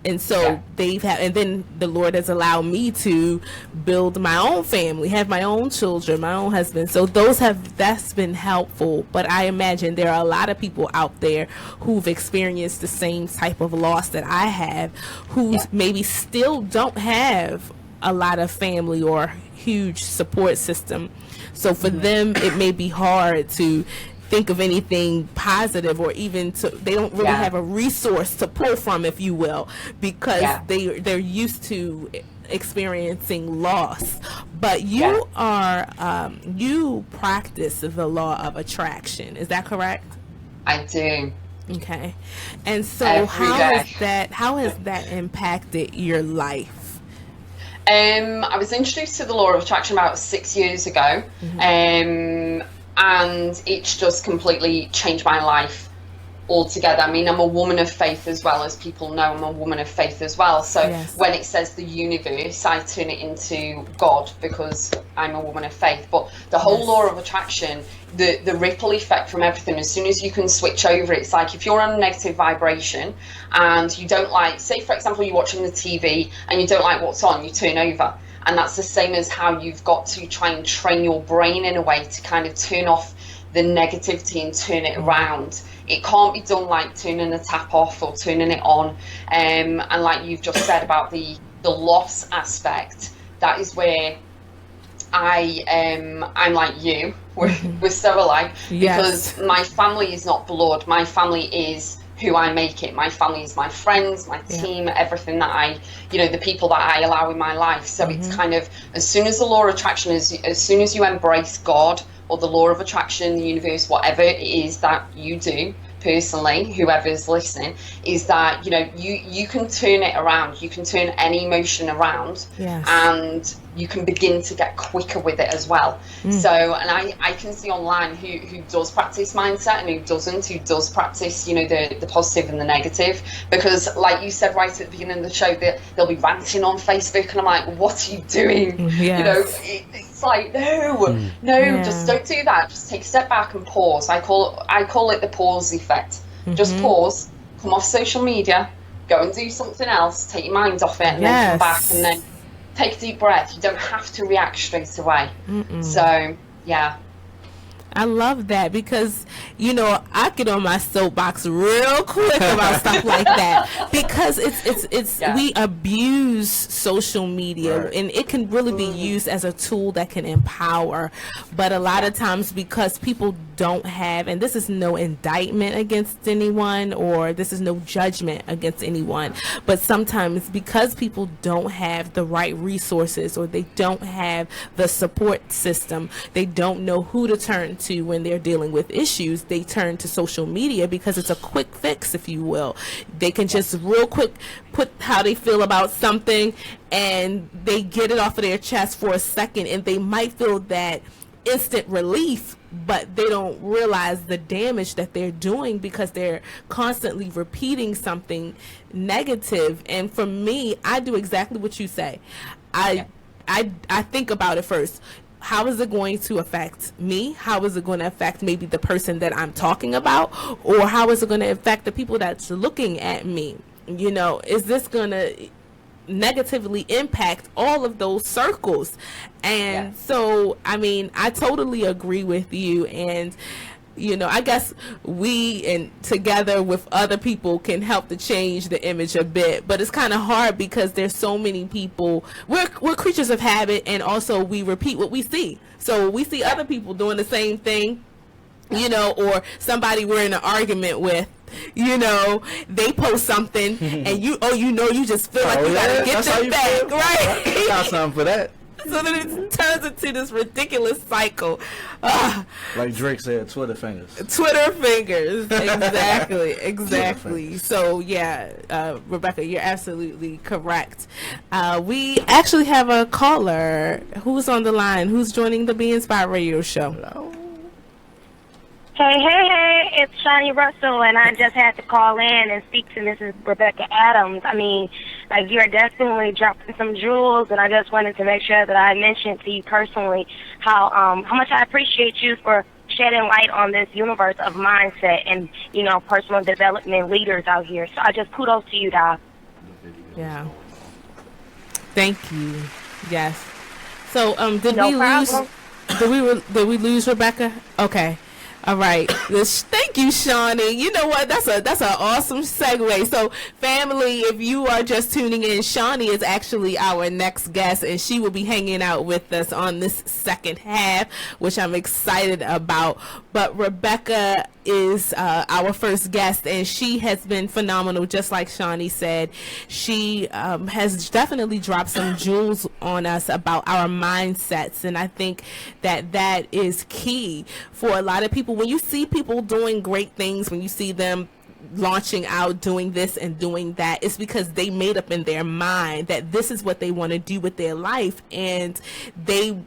And so and then the Lord has allowed me to build my own family, have my own children, my own husband. So that's been helpful. But I imagine there are a lot of people out there who've experienced the same type of loss that I have, who maybe still don't have a lot of family or huge support system. So for them, it may be hard to think of anything positive, or even they don't really have a resource to pull from, if you will, because they're used to experiencing loss. But you are you practice the law of attraction, is that correct? I do. Okay. And so how has that impacted your life? I was introduced to the law of attraction about 6 years ago, and it's just completely changed my life altogether. I mean, I'm a woman of faith as well, as people know. I'm a woman of faith as well. So when it says the universe, I turn it into God because I'm a woman of faith. But the whole law of attraction, the ripple effect from everything, as soon as you can switch over, it's like if you're on a negative vibration and you don't like, say for example, you're watching the TV and you don't like what's on, you turn over. And that's the same as how you've got to try and train your brain in a way to kind of turn off the negativity and turn it around. It can't be done like turning a tap off or turning it on. And like you've just said about the loss aspect, that is where I'm like you. We're so alike, because my family is not blood. My family is who I make it. My family is my friends, my team, everything that the people that I allow in my life. So it's kind of, as soon as the law of attraction as soon as you embrace God or the law of attraction, the universe, whatever it is that you do personally, whoever's listening, is that you can turn it around. You can turn any emotion around, and you can begin to get quicker with it as well. So, and I can see online who does practice mindset and who doesn't, who does practice the positive and the negative, because like you said right at the beginning of the show, that they'll be ranting on Facebook, and I'm like, what are you doing? It's like, no, just don't do that. Just take a step back and pause. I call it the pause effect. Just pause, come off social media, go and do something else, take your mind off it, and then come back and then take a deep breath. You don't have to react straight away. So, yeah. I love that because, you know, I get on my soapbox real quick about stuff like that because it's we abuse social media and it can really be used as a tool that can empower, but a lot of times because people don't have, and this is no indictment against anyone or this is no judgment against anyone, but sometimes because people don't have the right resources or they don't have the support system, they don't know who to turn to when they're dealing with issues, they turn to social media because it's a quick fix, if you will. They can just real quick put how they feel about something and they get it off of their chest for a second and they might feel that instant relief, but they don't realize the damage that they're doing because they're constantly repeating something negative. And for me, I do exactly what you say. I think about it first. How is it going to affect me? How is it going to affect maybe the person that I'm talking about? Or how is it going to affect the people that's looking at me? You know, is this going to negatively impact all of those circles? And so, I mean, I totally agree with you. And, you know, I guess we and together with other people can help to change the image a bit, but it's kind of hard because there's so many people. We're creatures of habit, and also we repeat what we see. So we see other people doing the same thing, you know, or somebody we're in an argument with, you know, they post something and you just feel like you gotta get them back, right? I got something for that. So then it turns into this ridiculous cycle. Like Drake said, Twitter fingers. Twitter fingers. Exactly. So, yeah, Rebecca, you're absolutely correct. We actually have a caller who's on the line, who's joining the Be Inspired radio show. Hello. Hey, it's Shani Russell, and I just had to call in and speak to Mrs. Rebecca Adams. I mean, like, you're definitely dropping some jewels, and I just wanted to make sure that I mentioned to you personally how much I appreciate you for shedding light on this universe of mindset and, you know, personal development leaders out here. So I just kudos to you, Doc. Yeah. Thank you. Yes. So, did we lose Rebecca? Okay. All right. Thank you, Shawnie. You know what? That's an awesome segue. So, family, if you are just tuning in, Shawnie is actually our next guest, and she will be hanging out with us on this second half, which I'm excited about. But Rebecca is our first guest, and she has been phenomenal. Just like Shawnie said, she has definitely dropped some jewels on us about our mindsets, and I think that is key for a lot of people. When you see people doing great things, when you see them launching out, doing this and doing that, it's because they made up in their mind that this is what they want to do with their life, and they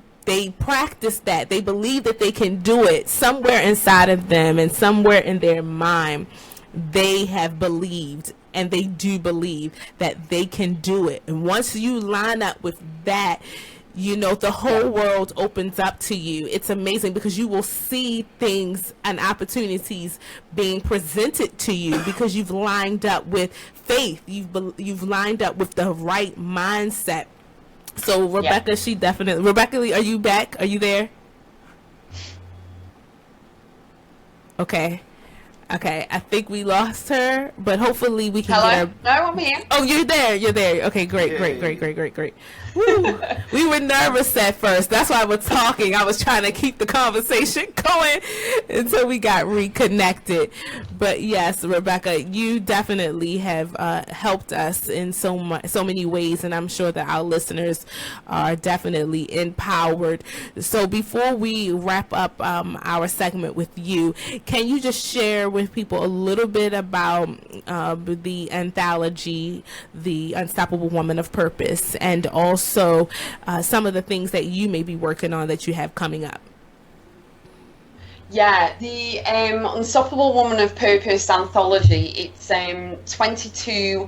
practice that. They believe that they can do it somewhere inside of them, and somewhere in their mind they have believed, and they do believe that they can do it. And once you line up with that, you know, the whole world opens up to you. It's amazing because you will see things and opportunities being presented to you because you've lined up with faith. You've lined up with the right mindset. So Rebecca, Rebecca, are you back? Are you there? Okay. I think we lost her, but hopefully we can get her. No, I'm here. Oh, you're there. Okay, great. Woo. We were nervous at first. That's why we're talking. I was trying to keep the conversation going until we got reconnected. But yes, Rebecca, you definitely have helped us in so many ways, and I'm sure that our listeners are definitely empowered. So before we wrap up our segment with you, can you just share with people a little bit about the anthology, The Unstoppable Woman of Purpose, and also some of the things that you may be working on that you have coming up? Yeah, the Unstoppable Woman of Purpose anthology, it's 22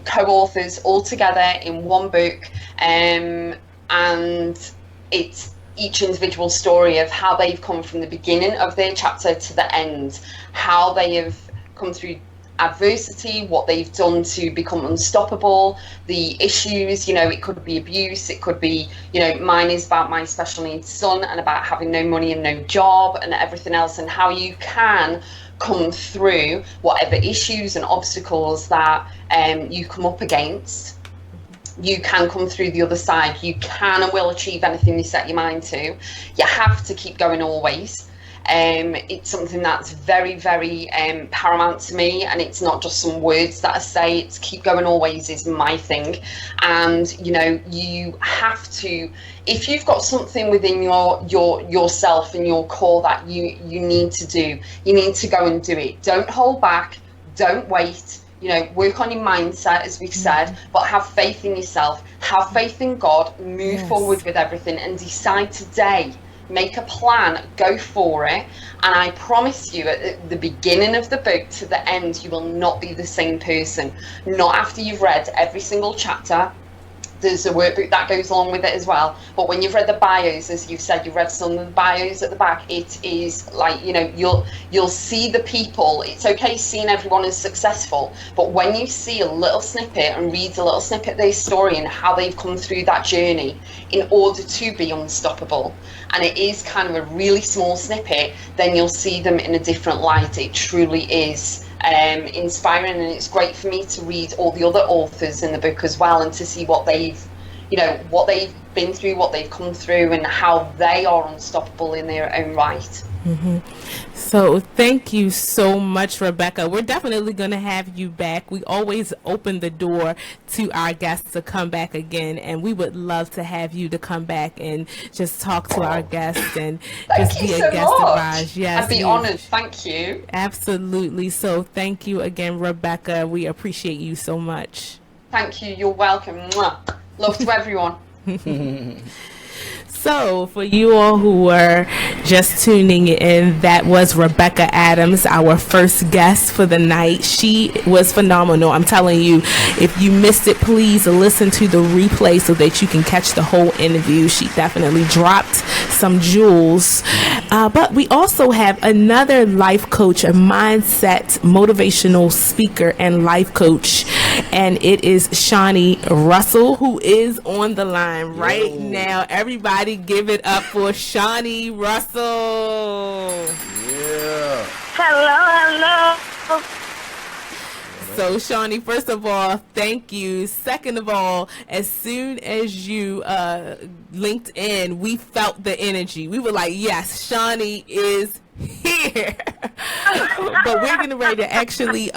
co-authors all together in one book, and it's each individual story of how they've come from the beginning of their chapter to the end, how they have come through adversity, what they've done to become unstoppable, the issues, it could be abuse, it could be, mine is about my special needs son and about having no money and no job and everything else, and how you can come through whatever issues and obstacles that you come up against. You can come through the other side. You can and will achieve anything you set your mind to. You have to keep going always. It's something that's very, very paramount to me, and it's not just some words that I say. It's keep going always is my thing. And you have to, if you've got something within yourself and your core that you need to do, you need to go and do it. Don't hold back, don't wait. Work on your mindset, as we've said, but have faith in yourself, have faith in God, move forward with everything, and decide today. Make a plan, go for it, and I promise you at the beginning of the book to the end, you will not be the same person. Not after you've read every single chapter. There's a workbook that goes along with it as well, but when you've read the bios, as you've said, you've read some of the bios at the back, it is like, you'll see the people. It's okay seeing everyone as successful, but when you see a little snippet and read a little snippet of their story and how they've come through that journey in order to be unstoppable, and it is kind of a really small snippet, then you'll see them in a different light. It truly is inspiring, and it's great for me to read all the other authors in the book as well, and to see what they've been through, what they've come through, and how they are unstoppable in their own right. So thank you so much, Rebecca. We're definitely going to have you back. We always open the door to our guests to come back again, and we would love to have you to come back and just talk to our guests and just be a guest of ours. Yes, I'd be honored. Thank you. Absolutely. So thank you again, Rebecca. We appreciate you so much. Thank you. You're welcome. Mwah. Love to everyone. So for you all who were just tuning in, that was Rebecca Adams, our first guest for the night. She was phenomenal. I'm telling you, if you missed it, please listen to the replay so that you can catch the whole interview. She definitely dropped some jewels. But we also have another life coach, a mindset, motivational speaker and life coach. And it is Shani Russell, who is on the line right now. Everybody give it up for Shani Russell. Yeah. Hello. So, Shani, first of all, thank you. Second of all, as soon as you linked in, we felt the energy. We were like, yes, Shani is here. But we're getting ready to actually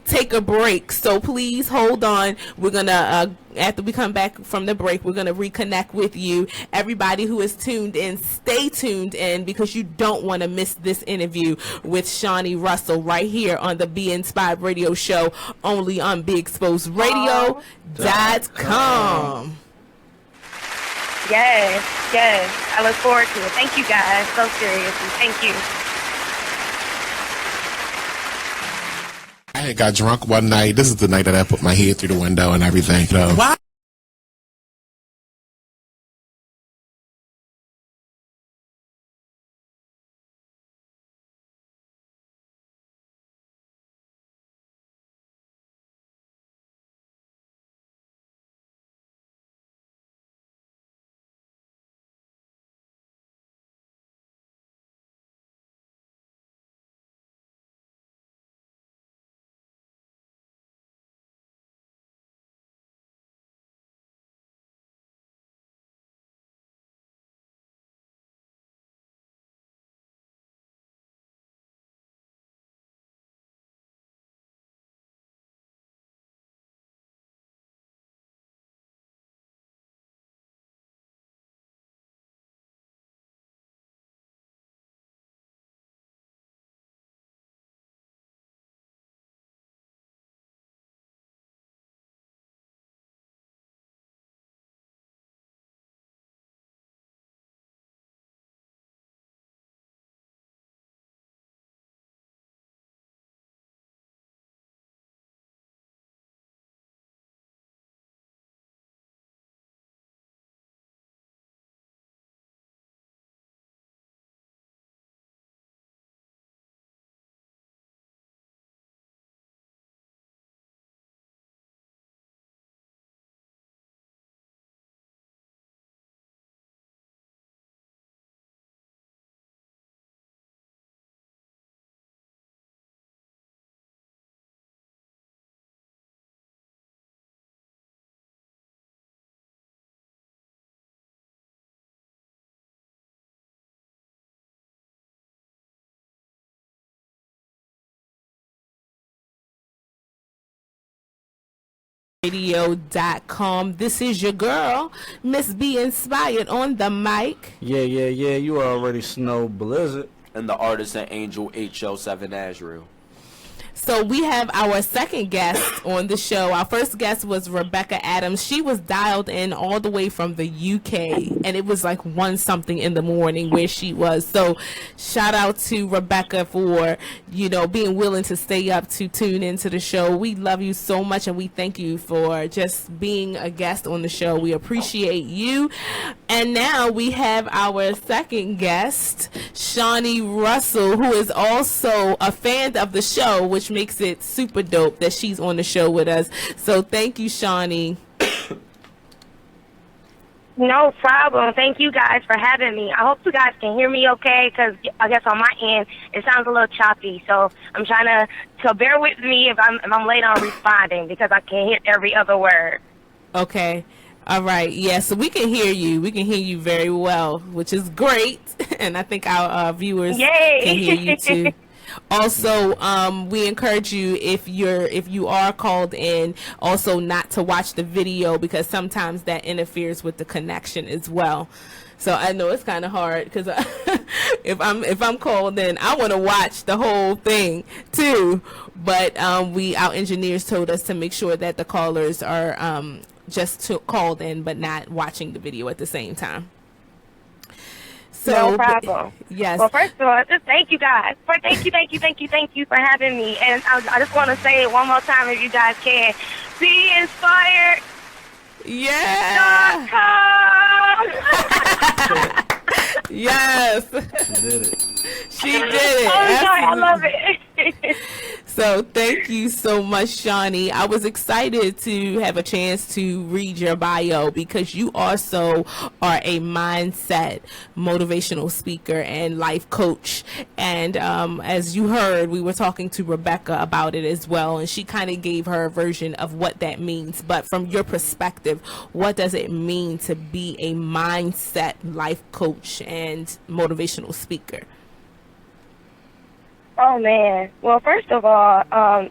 take a break, so please hold on. We're gonna after we come back from the break, we're gonna reconnect with you. Everybody who is tuned in, stay tuned in, because you don't want to miss this interview with Shani Russell right here on the Be Inspired Radio Show, only on BeExposedRadio.com. Yes, I look forward to it. Thank you guys, so seriously, thank you. I had got drunk one night. This is the night that I put my head through the window and everything. Why? Radio.com. This is your girl, Miss B Inspired on the mic. Yeah. You already Snow Blizzard. And the artist and Angel HL7 Azrael. So we have our second guest on the show. Our first guest was Rebecca Adams. She was dialed in all the way from the UK, and it was like 1 something in the morning where she was. So shout out to Rebecca for, being willing to stay up to tune into the show. We love you so much, and we thank you for just being a guest on the show. We appreciate you. And now we have our second guest, Shawnie Russell, who is also a fan of the show, which makes it super dope that she's on the show with us. So thank you, Shawnie. No problem. Thank you guys for having me. I hope you guys can hear me okay, because I guess on my end it sounds a little choppy. So I'm trying to bear with me if I'm late on responding, because I can't hear every other word. Okay. All right. Yeah, so we can hear you. We can hear you very well, which is great. And I think our viewers can hear you too. Also, we encourage you, if you are called in, also not to watch the video, because sometimes that interferes with the connection as well. So I know it's kind of hard, because if I'm called in, I want to watch the whole thing too. But our engineers told us to make sure that the callers are just called in, but not watching the video at the same time. So, no problem. Yes. Well, first of all, just thank you guys. Thank you for having me. And I just want to say it one more time, if you guys can. Be inspired. Yeah. Yes. She did it. She did it. Oh, sorry, I love it. So thank you so much, Shawnie. I was excited to have a chance to read your bio, because you also are a mindset, motivational speaker, and life coach. And as you heard, we were talking to Rebecca about it as well, and she kind of gave her version of what that means. But from your perspective, what does it mean to be a mindset life coach and motivational speaker? Oh, man. Well, first of all,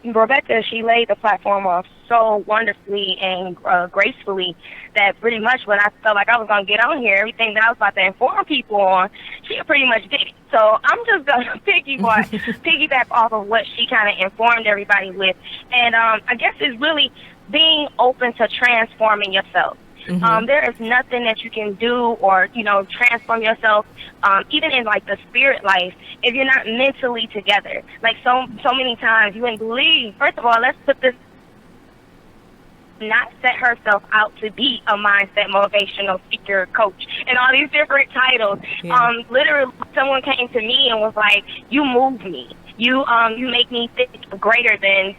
Rebecca, she laid the platform off so wonderfully and gracefully that pretty much when I felt like I was going to get on here, everything that I was about to inform people on, she pretty much did it. So I'm just going to piggyback off of what she kind of informed everybody with. And I guess it's really being open to transforming yourself. Mm-hmm. There is nothing that you can do or, transform yourself, even in like the spirit life, if you're not mentally together. Like so many times you wouldn't believe. First of all, let's put this, not set herself out to be a mindset motivational speaker, coach, and all these different titles. Yeah. Literally, someone came to me and was like, "You move me. You make me think greater than,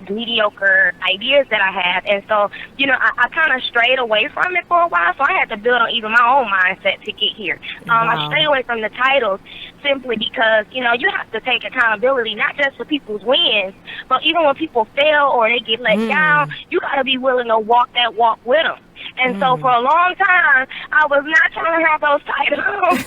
mediocre ideas that I have." And so, I kind of strayed away from it for a while, so I had to build on even my own mindset to get here. Wow. I strayed away from the titles simply because, you have to take accountability, not just for people's wins, but even when people fail or they get let down, you got to be willing to walk that walk with them. And so for a long time, I was not trying to have those titles.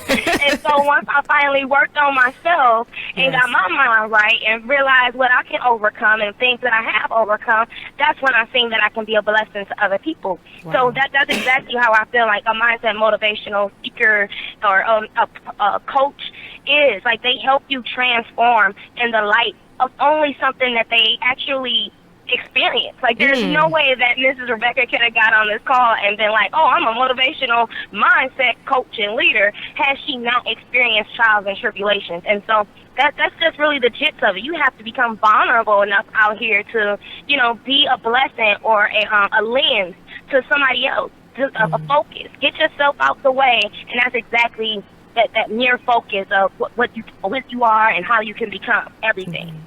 And so once I finally worked on myself and got my mind right and realized what I can overcome and things that I have overcome, that's when I seen that I can be a blessing to other people. Wow. So that's exactly how I feel like a mindset motivational speaker or a coach is. Like, they help you transform in the light of only something that they actually experience. Like, there's no way that Mrs. Rebecca could have got on this call and been like, "Oh, I'm a motivational mindset coach and leader," has she not experienced trials and tribulations. And so that's just really the gist of it. You have to become vulnerable enough out here to, be a blessing or a lens to somebody else, a focus. Get yourself out the way, and that's exactly that mere focus of what you are and how you can become everything.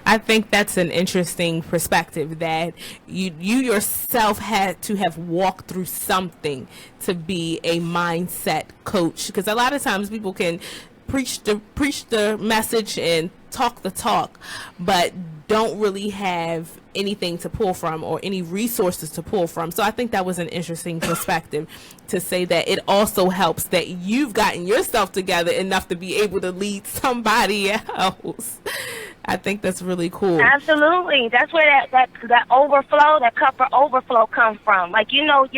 I think that's an interesting perspective, that you yourself had to have walked through something to be a mindset coach, because a lot of times people can preach the message and talk the talk, but don't really have anything to pull from or any resources to pull from. So I think that was an interesting perspective to say that it also helps that you've gotten yourself together enough to be able to lead somebody else. I think that's really cool. Absolutely. That's where that overflow, that cup of overflow comes from. Like, you're not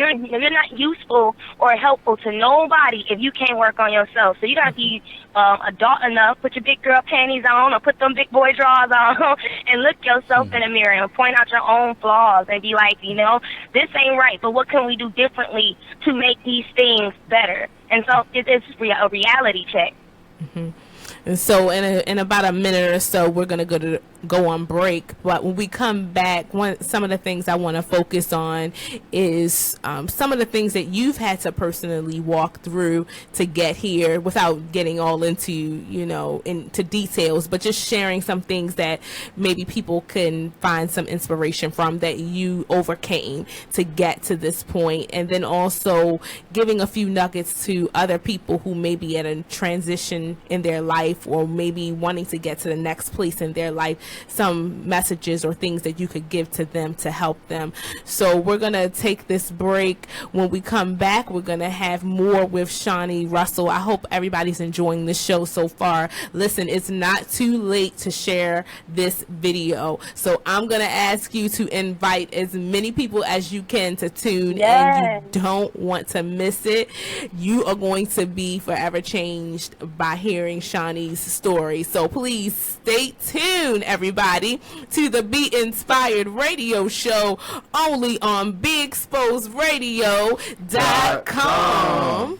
useful or helpful to nobody if you can't work on yourself. So you got to be adult enough, put your big girl panties on or put them big boy drawers on and look yourself in the mirror and point out your own flaws and be like, this ain't right, but what can we do differently to make these things better? And so it's a reality check. Mm-hmm. And so in about a minute or so, we're going to go on break. But when we come back, some of the things I want to focus on is some of the things that you've had to personally walk through to get here without getting all into, into details, but just sharing some things that maybe people can find some inspiration from that you overcame to get to this point. And then also giving a few nuggets to other people who may be at a transition in their life or maybe wanting to get to the next place in their life, some messages or things that you could give to them to help them. So we're going to take this break. When we come back, we're going to have more with Shawnie Russell. I hope everybody's enjoying the show so far. Listen, it's not too late to share this video. So I'm going to ask you to invite as many people as you can to tune and you don't want to miss it. You are going to be forever changed by hearing Shawnie's story. So please stay tuned, everybody, to the Be Inspired radio show only on BeExposedRadio.com.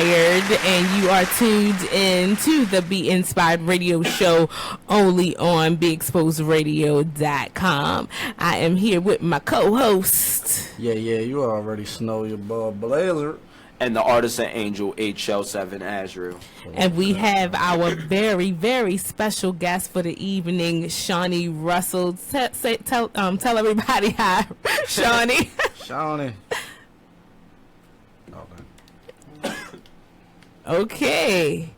And you are tuned in to the Be Inspired radio show only on BeExposedRadio.com. I am here with my co-host. Yeah, you already know your boy Blazer. And the artist and angel HL7 Azrael. And we have our very, very special guest for the evening, Shawnie Russell. Tell everybody hi, Shawnie. Shawnie. Okay.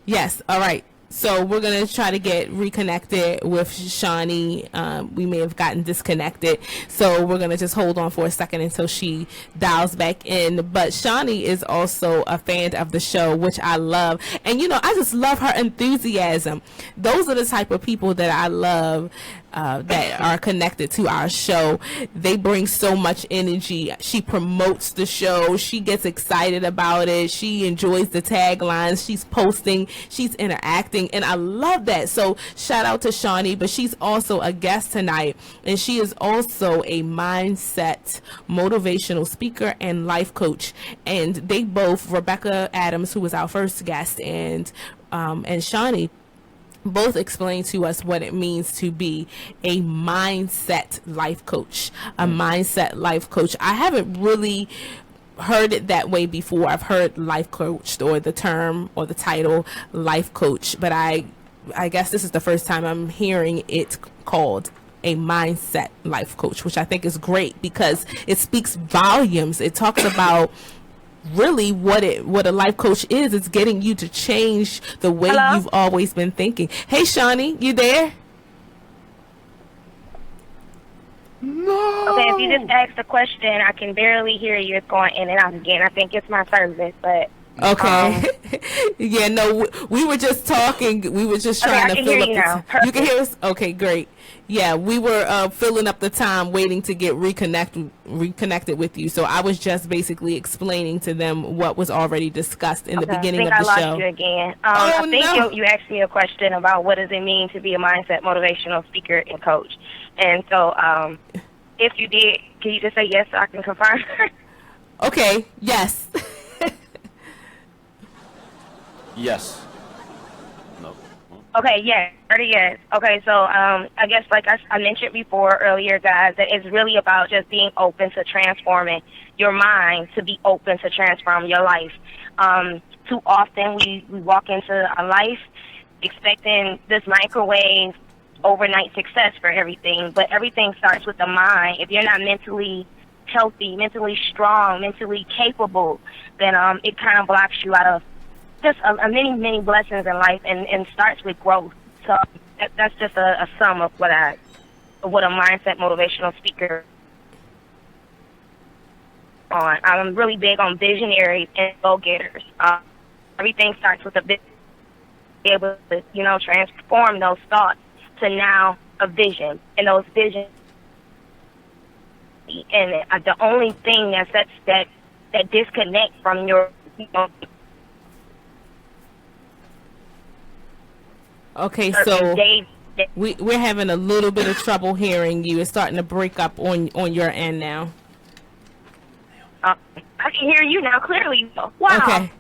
Yes. All right. So we're going to try to get reconnected with Shawnie. We may have gotten disconnected. So we're going to just hold on for a second until she dials back in. But Shawnie is also a fan of the show, which I love. And, you know, I just love her enthusiasm. Those are the type of people that I love. That are connected to our show. They bring so much energy. She promotes the show. She gets excited about it. She enjoys the taglines. She's posting. She's interacting. And I love that. So shout out to Shawnie, but she's also a guest tonight. And she is also a mindset, motivational speaker and life coach. And they both, Rebecca Adams, who was our first guest, and Shawnie, both explain to us what it means to be a mindset life coach. A mindset life coach. I haven't really heard it that way before. I've heard life coach or the term or the title life coach, but I guess this is the first time I'm hearing it called a mindset life coach, which I think is great because it speaks volumes. It talks about really what a life coach is. It's getting you to change the way you've always been thinking. Hey, Shawnie, you there? No. Okay, if you just asked a question, I can barely hear you. It's going in and out again. I think it's my service, but okay. Yeah, no, we were just talking. We were just trying to fill up the time. You can hear us? Okay, great. Yeah, we were filling up the time waiting to get reconnected with you. So I was just basically explaining to them what was already discussed in the beginning of the show. I think I lost you again. I think you asked me a question about what does it mean to be a mindset motivational speaker and coach. And so if you did, can you just say yes so I can confirm? Okay, yes. Yes. No. Okay, yes. Yes. Okay, so I guess like I mentioned before earlier, guys, that it's really about just being open to transforming your mind, to be open to transform your life. Too often we walk into a life expecting this microwave overnight success for everything, but everything starts with the mind. If you're not mentally healthy, mentally strong, mentally capable, then it kind of blocks you out of just many blessings in life, and starts with growth. So that's just a sum of what a mindset motivational speaker on. I'm really big on visionaries and go-getters. Everything starts with be able to, transform those thoughts to now a vision, and those visions. And the only thing that disconnect from your, Okay, so we're having a little bit of trouble hearing you. It's starting to break up on your end now. I can hear you now clearly. Wow. Okay.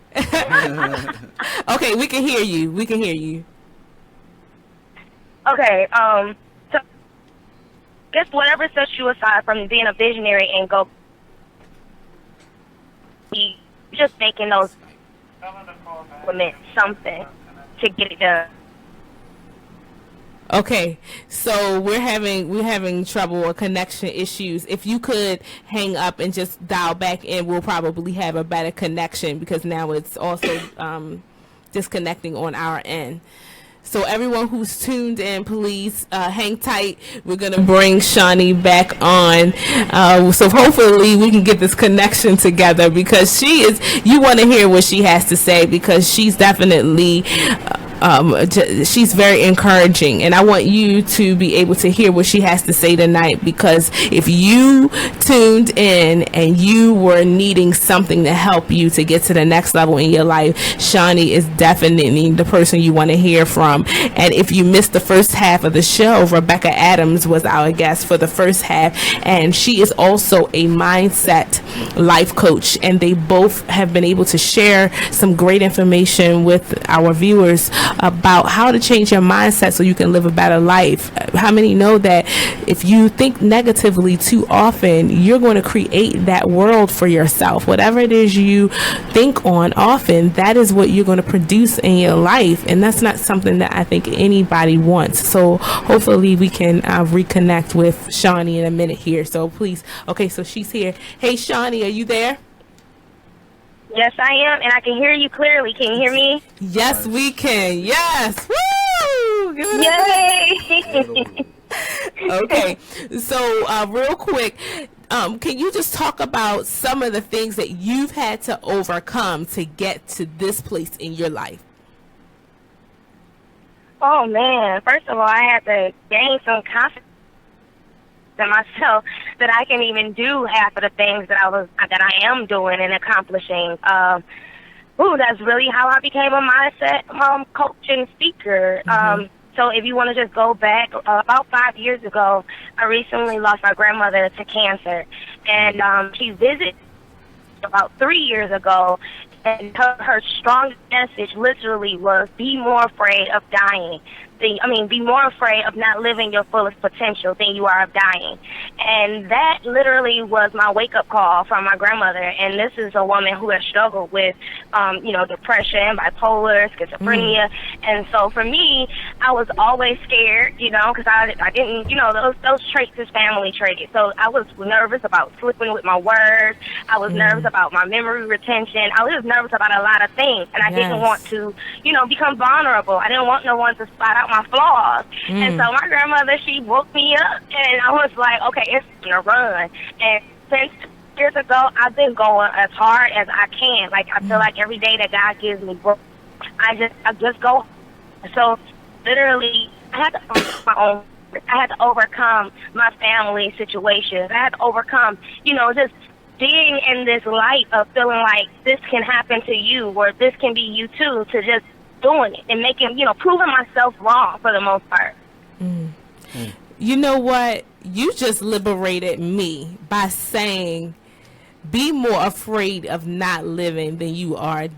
Okay, we can hear you. Okay, so guess whatever sets you aside from being a visionary and go, just making those something to get it done. Okay, so we're having trouble or connection issues. If you could hang up and just dial back in, we'll probably have a better connection, because now it's also disconnecting on our end. So everyone who's tuned in, please hang tight. We're going to bring Shawnie back on. So hopefully we can get this connection together, because you want to hear what she has to say, because she's definitely, she's very encouraging. And I want you to be able to hear what she has to say tonight, because if you tuned in and you were needing something to help you to get to the next level in your life, Shawnie is definitely the person you want to hear from. And if you missed the first half of the show, Rebecca Adams was our guest for the first half, and she is also a mindset life coach, and they both have been able to share some great information with our viewers about how to change your mindset so you can live a better life. How many know that if you think negatively too often, you're going to create that world for yourself? Whatever it is you think on often, that is what you're going to produce in your life, and that's not something that I think anybody wants. So hopefully we can reconnect with Shawnie in a minute here. So please, okay, so she's here. Hey, Shawnie, are you there? Yes, I am, and I can hear you clearly. Can you hear me? Yes, we can. Yes. Woo! Yay! Okay, so real quick, can you just talk about some of the things that you've had to overcome to get to this place in your life? Oh man! First of all, I had to gain some confidence in myself that I can even do half of the things that I am doing and accomplishing. That's really how I became a mindset coach and speaker. So if you want to just go back, about 5 years ago, I recently lost my grandmother to cancer. And she visited about 3 years ago, and her strongest message literally was, be more afraid of dying. Be more afraid of not living your fullest potential than you are of dying. And that literally was my wake-up call from my grandmother. And this is a woman who has struggled with, depression, bipolar, schizophrenia. And so for me, I was always scared, because I didn't, those traits is family traits. So I was nervous about slipping with my words. I was nervous about my memory retention. I was nervous about a lot of things. And I didn't want to, become vulnerable. I didn't want no one to spot out my flaws. And so my grandmother, she woke me up, and I was like, okay, it's gonna run. And since 2 years ago, I've been going as hard as I can. Like, I feel like every day that God gives me work, I just go. So literally, I had to overcome my family situations. I had to overcome, just being in this light of feeling like this can happen to you, or this can be you too, to just doing it and making, proving myself wrong for the most part. You know what? You just liberated me by saying, be more afraid of not living than you are to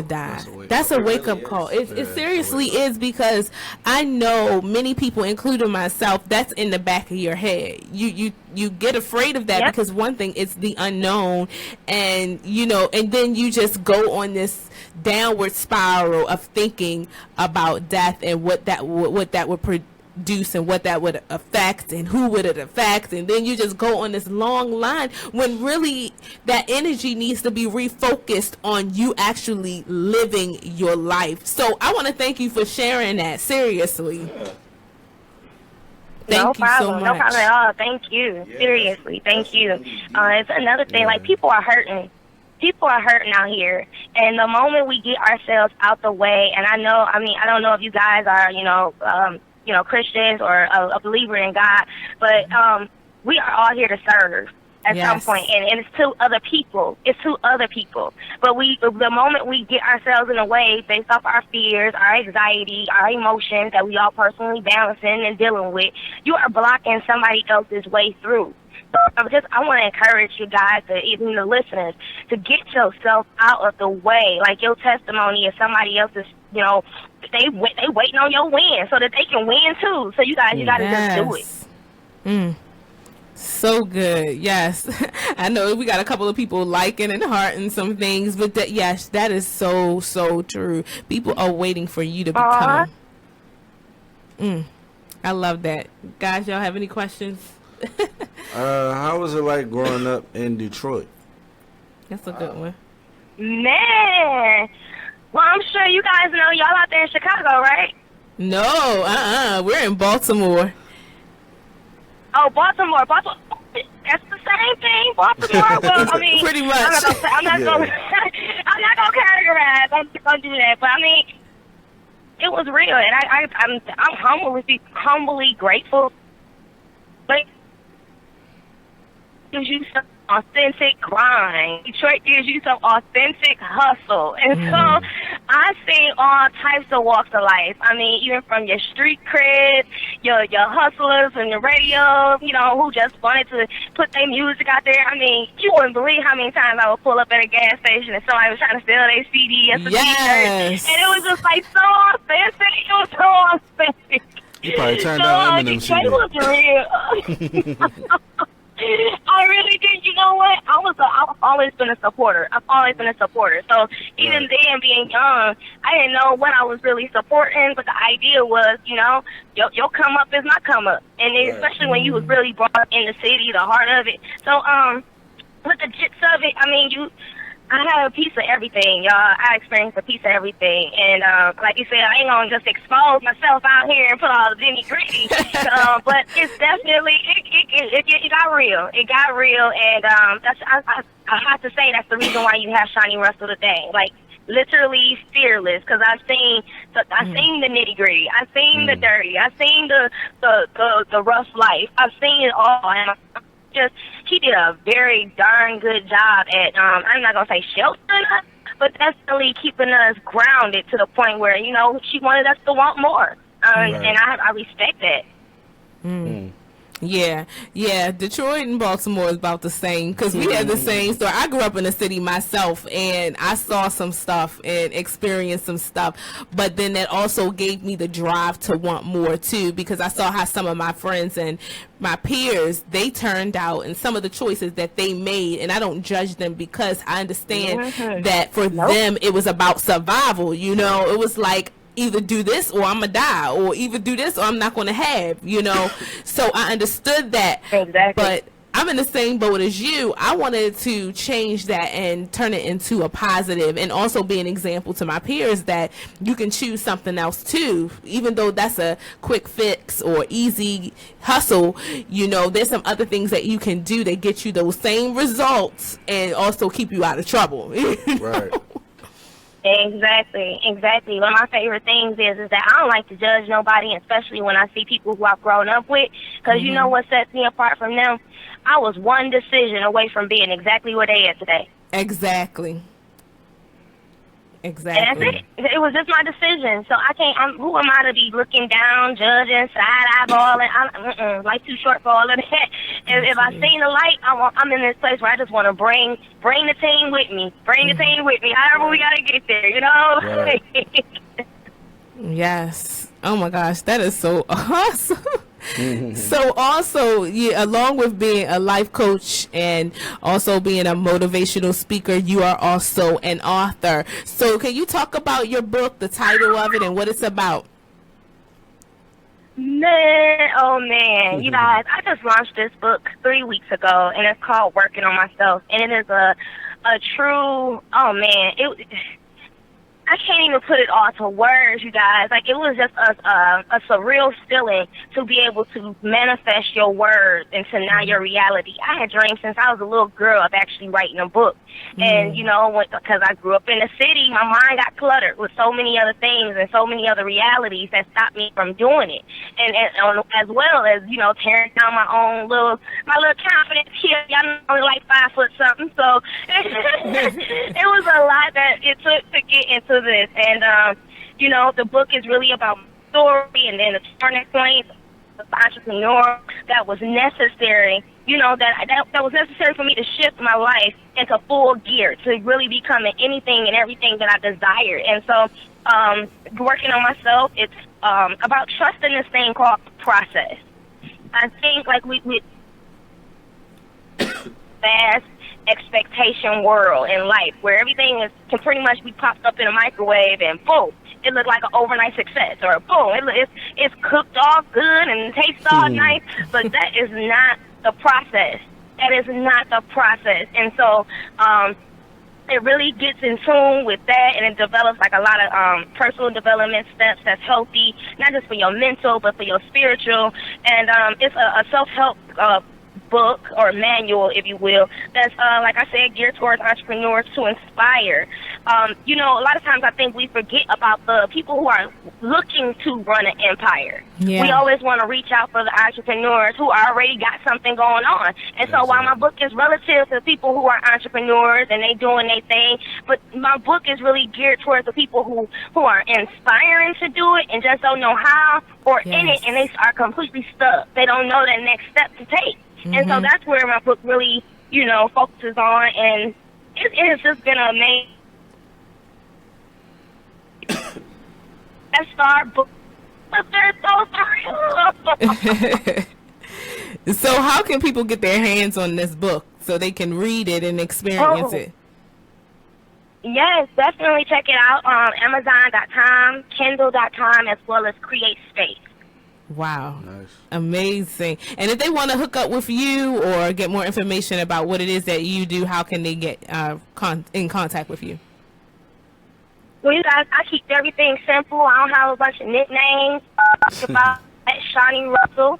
die. That's a wake-up call. It seriously is, because I know many people, including myself, that's in the back of your head. You get afraid of that because one thing, it's the unknown, and and then you just go on this downward spiral of thinking about death and what that would produce and what that would affect and who would it affect, and then you just go on this long line when really that energy needs to be refocused on you actually living your life. So I want to thank you for sharing that. Seriously. Thank you so much. No problem at all. Thank you. Seriously, thank you. It's another thing, like, people are hurting. People are hurting out here, and the moment we get ourselves out the way, and I don't know if you guys are, Christians or a believer in God, but we are all here to serve at some point, and it's to other people. It's to other people. But the moment we get ourselves in the way based off our fears, our anxiety, our emotions that we all personally balancing and dealing with, you are blocking somebody else's way through. So I want to encourage you guys, even the listeners, to get yourself out of the way. Like, your testimony is somebody else's, they waiting on your win so that they can win too. So you got to just do it. So good. Yes. I know we got a couple of people liking and hearting some things, but that is so, so true. People are waiting for you to become. I love that. Guys, y'all have any questions? How was it like growing up in Detroit? That's a good one. Man. Well, I'm sure you guys know y'all out there in Chicago, right? No, we're in Baltimore. Oh, Baltimore. That's the same thing. Baltimore. Well, I mean, pretty much. I'm not gonna categorize. I'm just gonna do that. But I mean, it was real, and I'm humbly grateful. But gives you some authentic grind. Detroit gives you some authentic hustle. And so I see all types of walks of life. I mean, even from your street cred, your hustlers and the radio, who just wanted to put their music out there. I mean, you wouldn't believe how many times I would pull up at a gas station and somebody was trying to sell their CD as a t-shirt. And it was just like so authentic. It was so authentic. You probably turned out Eminem CD. It was real. I really did. You know what? I've always been a supporter. So even then, being young, I didn't know what I was really supporting, but the idea was, your come up is my come up, and especially when you was really brought up in the city, the heart of it. So, with the gist of it, I mean, I had a piece of everything, y'all. I experienced a piece of everything. And like you said, I ain't going to just expose myself out here and put all the nitty-gritty. But it's definitely, it got real. It got real. And that's I have to say that's the reason why you have Shani Russell today. Like, literally fearless, because I've seen the nitty-gritty. I've seen the dirty. I've seen the rough life. I've seen it all. And she did a very darn good job at, I'm not going to say sheltering us, but definitely keeping us grounded to the point where, you know, she wanted us to want more. And I respect that. Yeah. Detroit and Baltimore is about the same, because we had the same story. I grew up in the city myself, and I saw some stuff and experienced some stuff, but then that also gave me the drive to want more too, because I saw how some of my friends and my peers, they turned out, and some of the choices that they made, and I don't judge them, because I understand that for them it was about survival. You know, it was like, either do this or I'm gonna die, or either do this or I'm not gonna have, you know. So I understood that. Exactly. But I'm in the same boat as you. I wanted to change that and turn it into a positive, and also be an example to my peers that you can choose something else too, even though that's a quick fix or easy hustle. You know, there's some other things that you can do that get you those same results and also keep you out of trouble. Right. Exactly. One of my favorite things is that I don't like to judge nobody, especially when I see people who I've grown up with, because you know what sets me apart from them? I was one decision away from being exactly where they are today. Exactly. And that's it. It was just my decision. So I can't, who am I to be looking down, judging, side-eyeballing? Life's too short for all of that. If I seen the light, I'm in this place where I just want to bring the team with me. Bring the team with me. However we got to get there, you know? Right. Yes. Oh, my gosh. That is so awesome. So also, along with being a life coach and also being a motivational speaker, you are also an author. So can you talk about your book, the title of it, and what it's about? Man, oh man, you guys, I just launched this book 3 weeks ago, and it's called Working on Myself, and it is a true, oh man, I can't even put it all to words, you guys. Like, it was just a surreal feeling to be able to manifest your words into now your reality. I had dreamed since I was a little girl of actually writing a book. And, you know, because I grew up in the city, my mind got cluttered with so many other things and so many other realities that stopped me from doing it. And as well as, you know, tearing down my little confidence here. Y'all know I'm only like 5 foot something. So it was a lot that it took to get into this. And, you know, the book is really about story, and then the turning point, the entrepreneur that was necessary, you know, that was necessary for me to shift my life into full gear, to really becoming anything and everything that I desired. And so working on myself, it's about trusting this thing called process. I think, like, we fast expectation world in life where everything can pretty much be popped up in a microwave and boom, it looked like an overnight success, or boom, it's cooked all good and tastes all nice, but that is not the process. That is not the process. And so it really gets in tune with that, and it develops like a lot of personal development steps that's healthy, not just for your mental, but for your spiritual. And it's a self-help book or manual, if you will, that's like I said, geared towards entrepreneurs to inspire. You know, a lot of times I think we forget about the people who are looking to run an empire. Yeah. We always want to reach out for the entrepreneurs who already got something going on. And so while my book is relative to people who are entrepreneurs and they doing their thing, but my book is really geared towards the people who are inspiring to do it and just don't know how, or in it and they are completely stuck. They don't know that next step to take. And so that's where my book really, you know, focuses on, and it has just been an amazing book. So how can people get their hands on this book so they can read it and experience it? Yes, definitely check it out on Amazon.com, Kindle.com, as well as Create Space. Wow. Nice. Amazing. And if they want to hook up with you or get more information about what it is that you do, how can they get in contact with you? Well, you guys, I keep everything simple. I don't have a bunch of nicknames. It's about Shawnie Russell,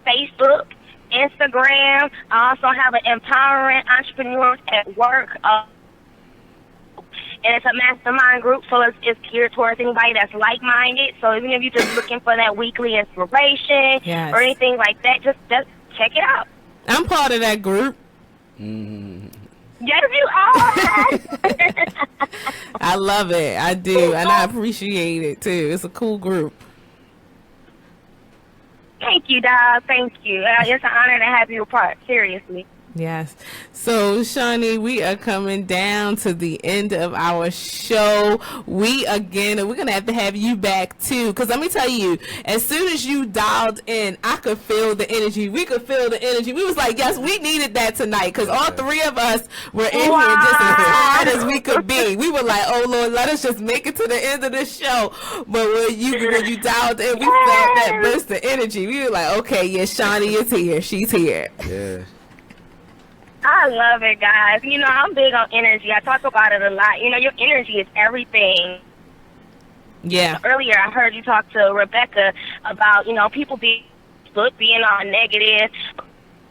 Facebook, Instagram. I also have an Empowering Entrepreneurs at Work. And it's a mastermind group, so it's geared towards anybody that's like-minded. So even if you're just looking for that weekly inspiration or anything like that, just check it out. I'm part of that group. Yes, you are. I love it. I do, and I appreciate it too. It's a cool group. Thank you, dog. Thank you. It's an honor to have you a part. Seriously. Yes. So, Shani, we are coming down to the end of our show. We're going to have you back, too. Because let me tell you, as soon as you dialed in, I could feel the energy. We could feel the energy. We was like, yes, we needed that tonight. Because all three of us were in here just as hard as we could be. We were like, oh, Lord, let us just make it to the end of the show. But when you dialed in, we felt that burst of energy. We were like, okay, yes, Shani is here. She's here. Yeah. I love it, guys. You know, I'm big on energy. I talk about it a lot. You know, your energy is everything. Yeah. Earlier, I heard you talk to Rebecca about, you know, people being all negative. I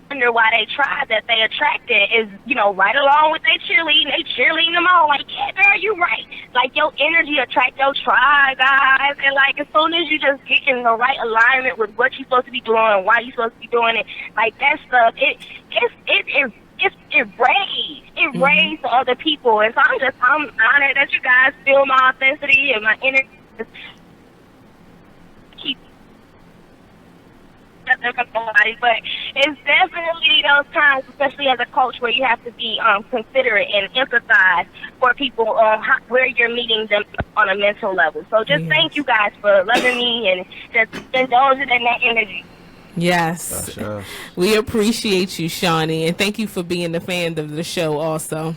wonder why they tried that. They attracted is, you know, right along with their cheerleading. They cheerleading them all. Like, yeah, girl, you right. Like, your energy attract your tribe, guys. And, like, as soon as you just get in the right alignment with what you're supposed to be doing, why you're supposed to be doing it, like, that stuff, it raised to other people. And so I'm honored that you guys feel my authenticity and my energy. Keep somebody, but it's definitely those times, especially as a coach, where you have to be considerate and empathize for people on where you're meeting them on a mental level. So just thank you guys for loving me and just indulging in that energy. Yes. We appreciate you, Shawnie, and thank you for being a fan of the show also.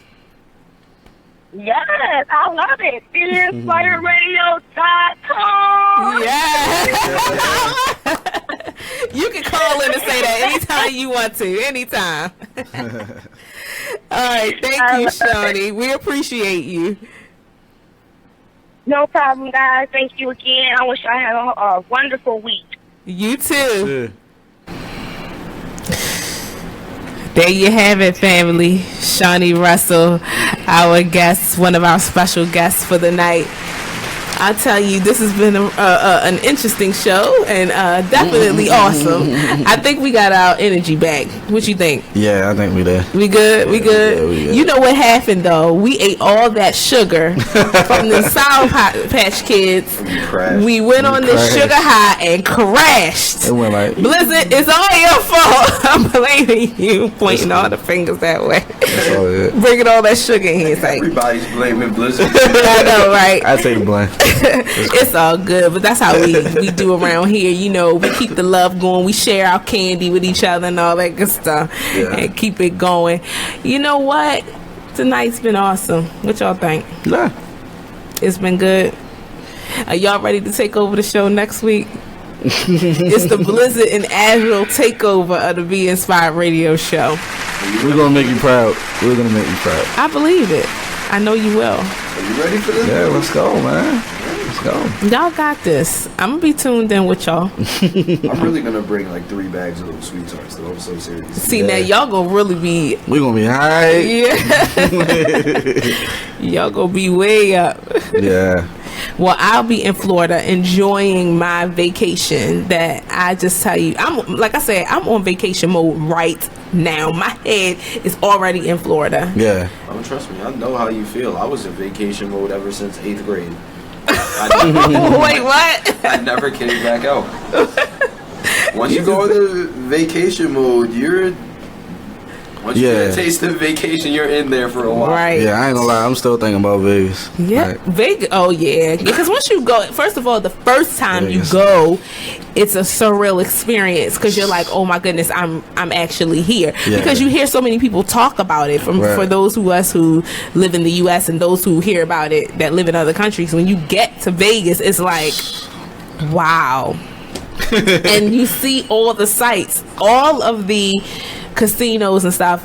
Yes, I love it. BeInspiredRadio.com. Yeah. You can call in and say that anytime you want to. Anytime. All right. Thank you, Shawnie. We appreciate you. No problem, guys. Thank you again. I wish I had a wonderful week. You too. There you have it, family. Shani Russell, our guest, one of our special guests for the night. I tell you, this has been an interesting show and definitely awesome. I think we got our energy back. What you think? Yeah, I think we there. We good? We good? Yeah, we good. You know what happened, though? We ate all that sugar from the Sour Patch Kids. We went on the sugar high and crashed. It went like... Blizzard, it's all your fault. I'm blaming you, pointing all the fingers that way. Bringing all that sugar in here. It's like, everybody's blaming Blizzard. I know, right? I take the blame. It's all good, but that's how we do around here. You know, we keep the love going. We share our candy with each other and all that good stuff, and keep it going. You know what? Tonight's been awesome. What y'all think? Yeah, it's been good. Are y'all ready to take over the show next week? It's the Blizzard and Azrael takeover of the Be Inspired Radio Show. We're gonna make you proud. We're gonna make you proud. I believe it. I know you will. Are you ready for this? Yeah, let's go, man. Let's go. Y'all got this. I'm gonna be tuned in with y'all. I'm really gonna bring like 3 bags of those sweet tarts though. I'm so serious. See, now y'all gonna really be... We're gonna be high. Yeah. Y'all gonna be way up. Yeah. Well, I'll be in Florida enjoying my vacation. That I just tell you, like I said, I'm on vacation mode right now. My head is already in Florida. Yeah. Oh, trust me, I know how you feel. I was in vacation mode ever since 8th grade. Wait, what? I never came back out. Once you go into vacation mode, once you get a taste of vacation, you're in there for a while. Right. Yeah, I ain't gonna lie. I'm still thinking about Vegas. Yeah. Like, Vegas. Oh, yeah. Because once you go, first of all, the first time Vegas. You go, it's a surreal experience because you're like, oh my goodness, I'm actually here. Yeah. Because you hear so many people talk about it for those of us who live in the U.S. and those who hear about it that live in other countries. When you get to Vegas, it's like, wow. and you see all the sites, all of the casinos and stuff.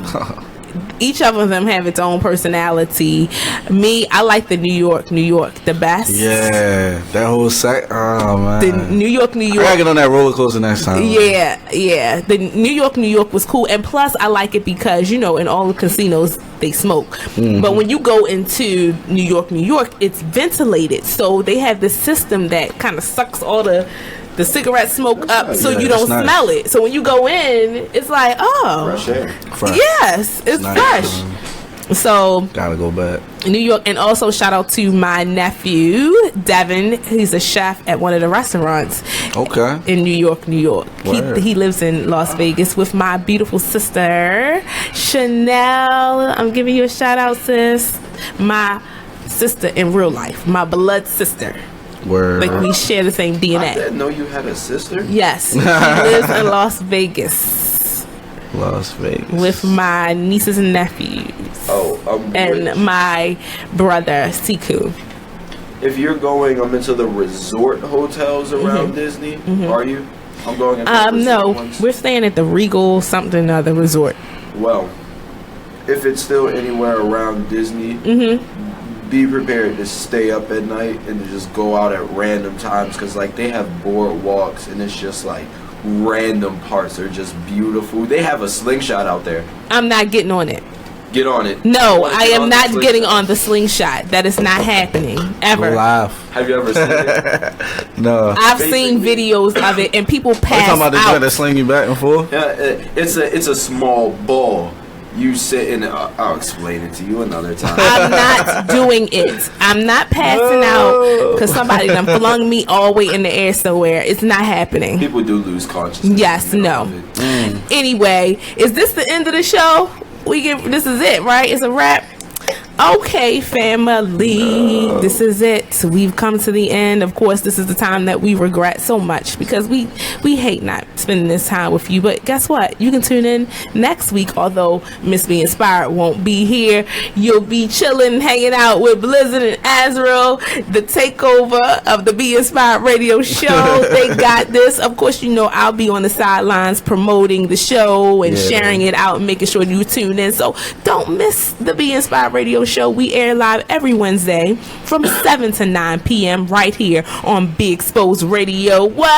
Each of them have its own personality. Me, I like the New York the best. Yeah, that whole site. Oh man, the New York. I gotta get on that roller coaster next time. Yeah. The New York was cool, and plus I like it because in all the casinos they smoke. Mm-hmm. But when you go into New York, it's ventilated, so they have this system that kind of sucks all the cigarette smoke up, so you don't smell it. So when you go in, it's like, oh, fresh air. Yes, it's fresh. So gotta go back New York. And also shout out to my nephew Devin. He's a chef at one of the restaurants in New York. He lives in Las Vegas with my beautiful sister Chanel. I'm giving you a shout out, sis. My sister in real life, my blood sister. Word. Like we share the same DNA. I didn't know you had a sister. Yes, she lives in Las Vegas. With my nieces and nephews. And my brother Siku. If you're going into the resort hotels around Disney, are you? I'm going. No, we're staying at the Regal something other resort. Well, if it's still anywhere around Disney. Be prepared to stay up at night and to just go out at random times, because like they have boardwalks and it's just like random parts are just beautiful. They have a slingshot out there. I'm not getting on it. Get on it. No, I am not getting on the slingshot. That is not happening ever. Have you ever seen it? No. I've seen videos of it and people pass talking about the out. joint that sling you back and forth? Yeah, it's a small ball. You sit in. I'll explain it to you another time. I'm not doing it. I'm not passing out because somebody done flung me all the way in the air somewhere. It's not happening. People do lose consciousness. Yes, no. Anyway, is this the end of the show? This is it, right? It's a wrap. Okay, family, this is it. We've come to the end. Of course, this is the time that we regret so much because we hate not spending this time with you. But guess what? You can tune in next week. Although Miss Be Inspired won't be here, you'll be chilling, hanging out with Blizzard and Azrael, the takeover of the Be Inspired radio show. They got this. Of course, I'll be on the sidelines promoting the show and sharing it out and making sure you tune in. So don't miss the Be Inspired radio show. We air live every Wednesday from 7 to 9 p.m. right here on Be Exposed Radio. What.com.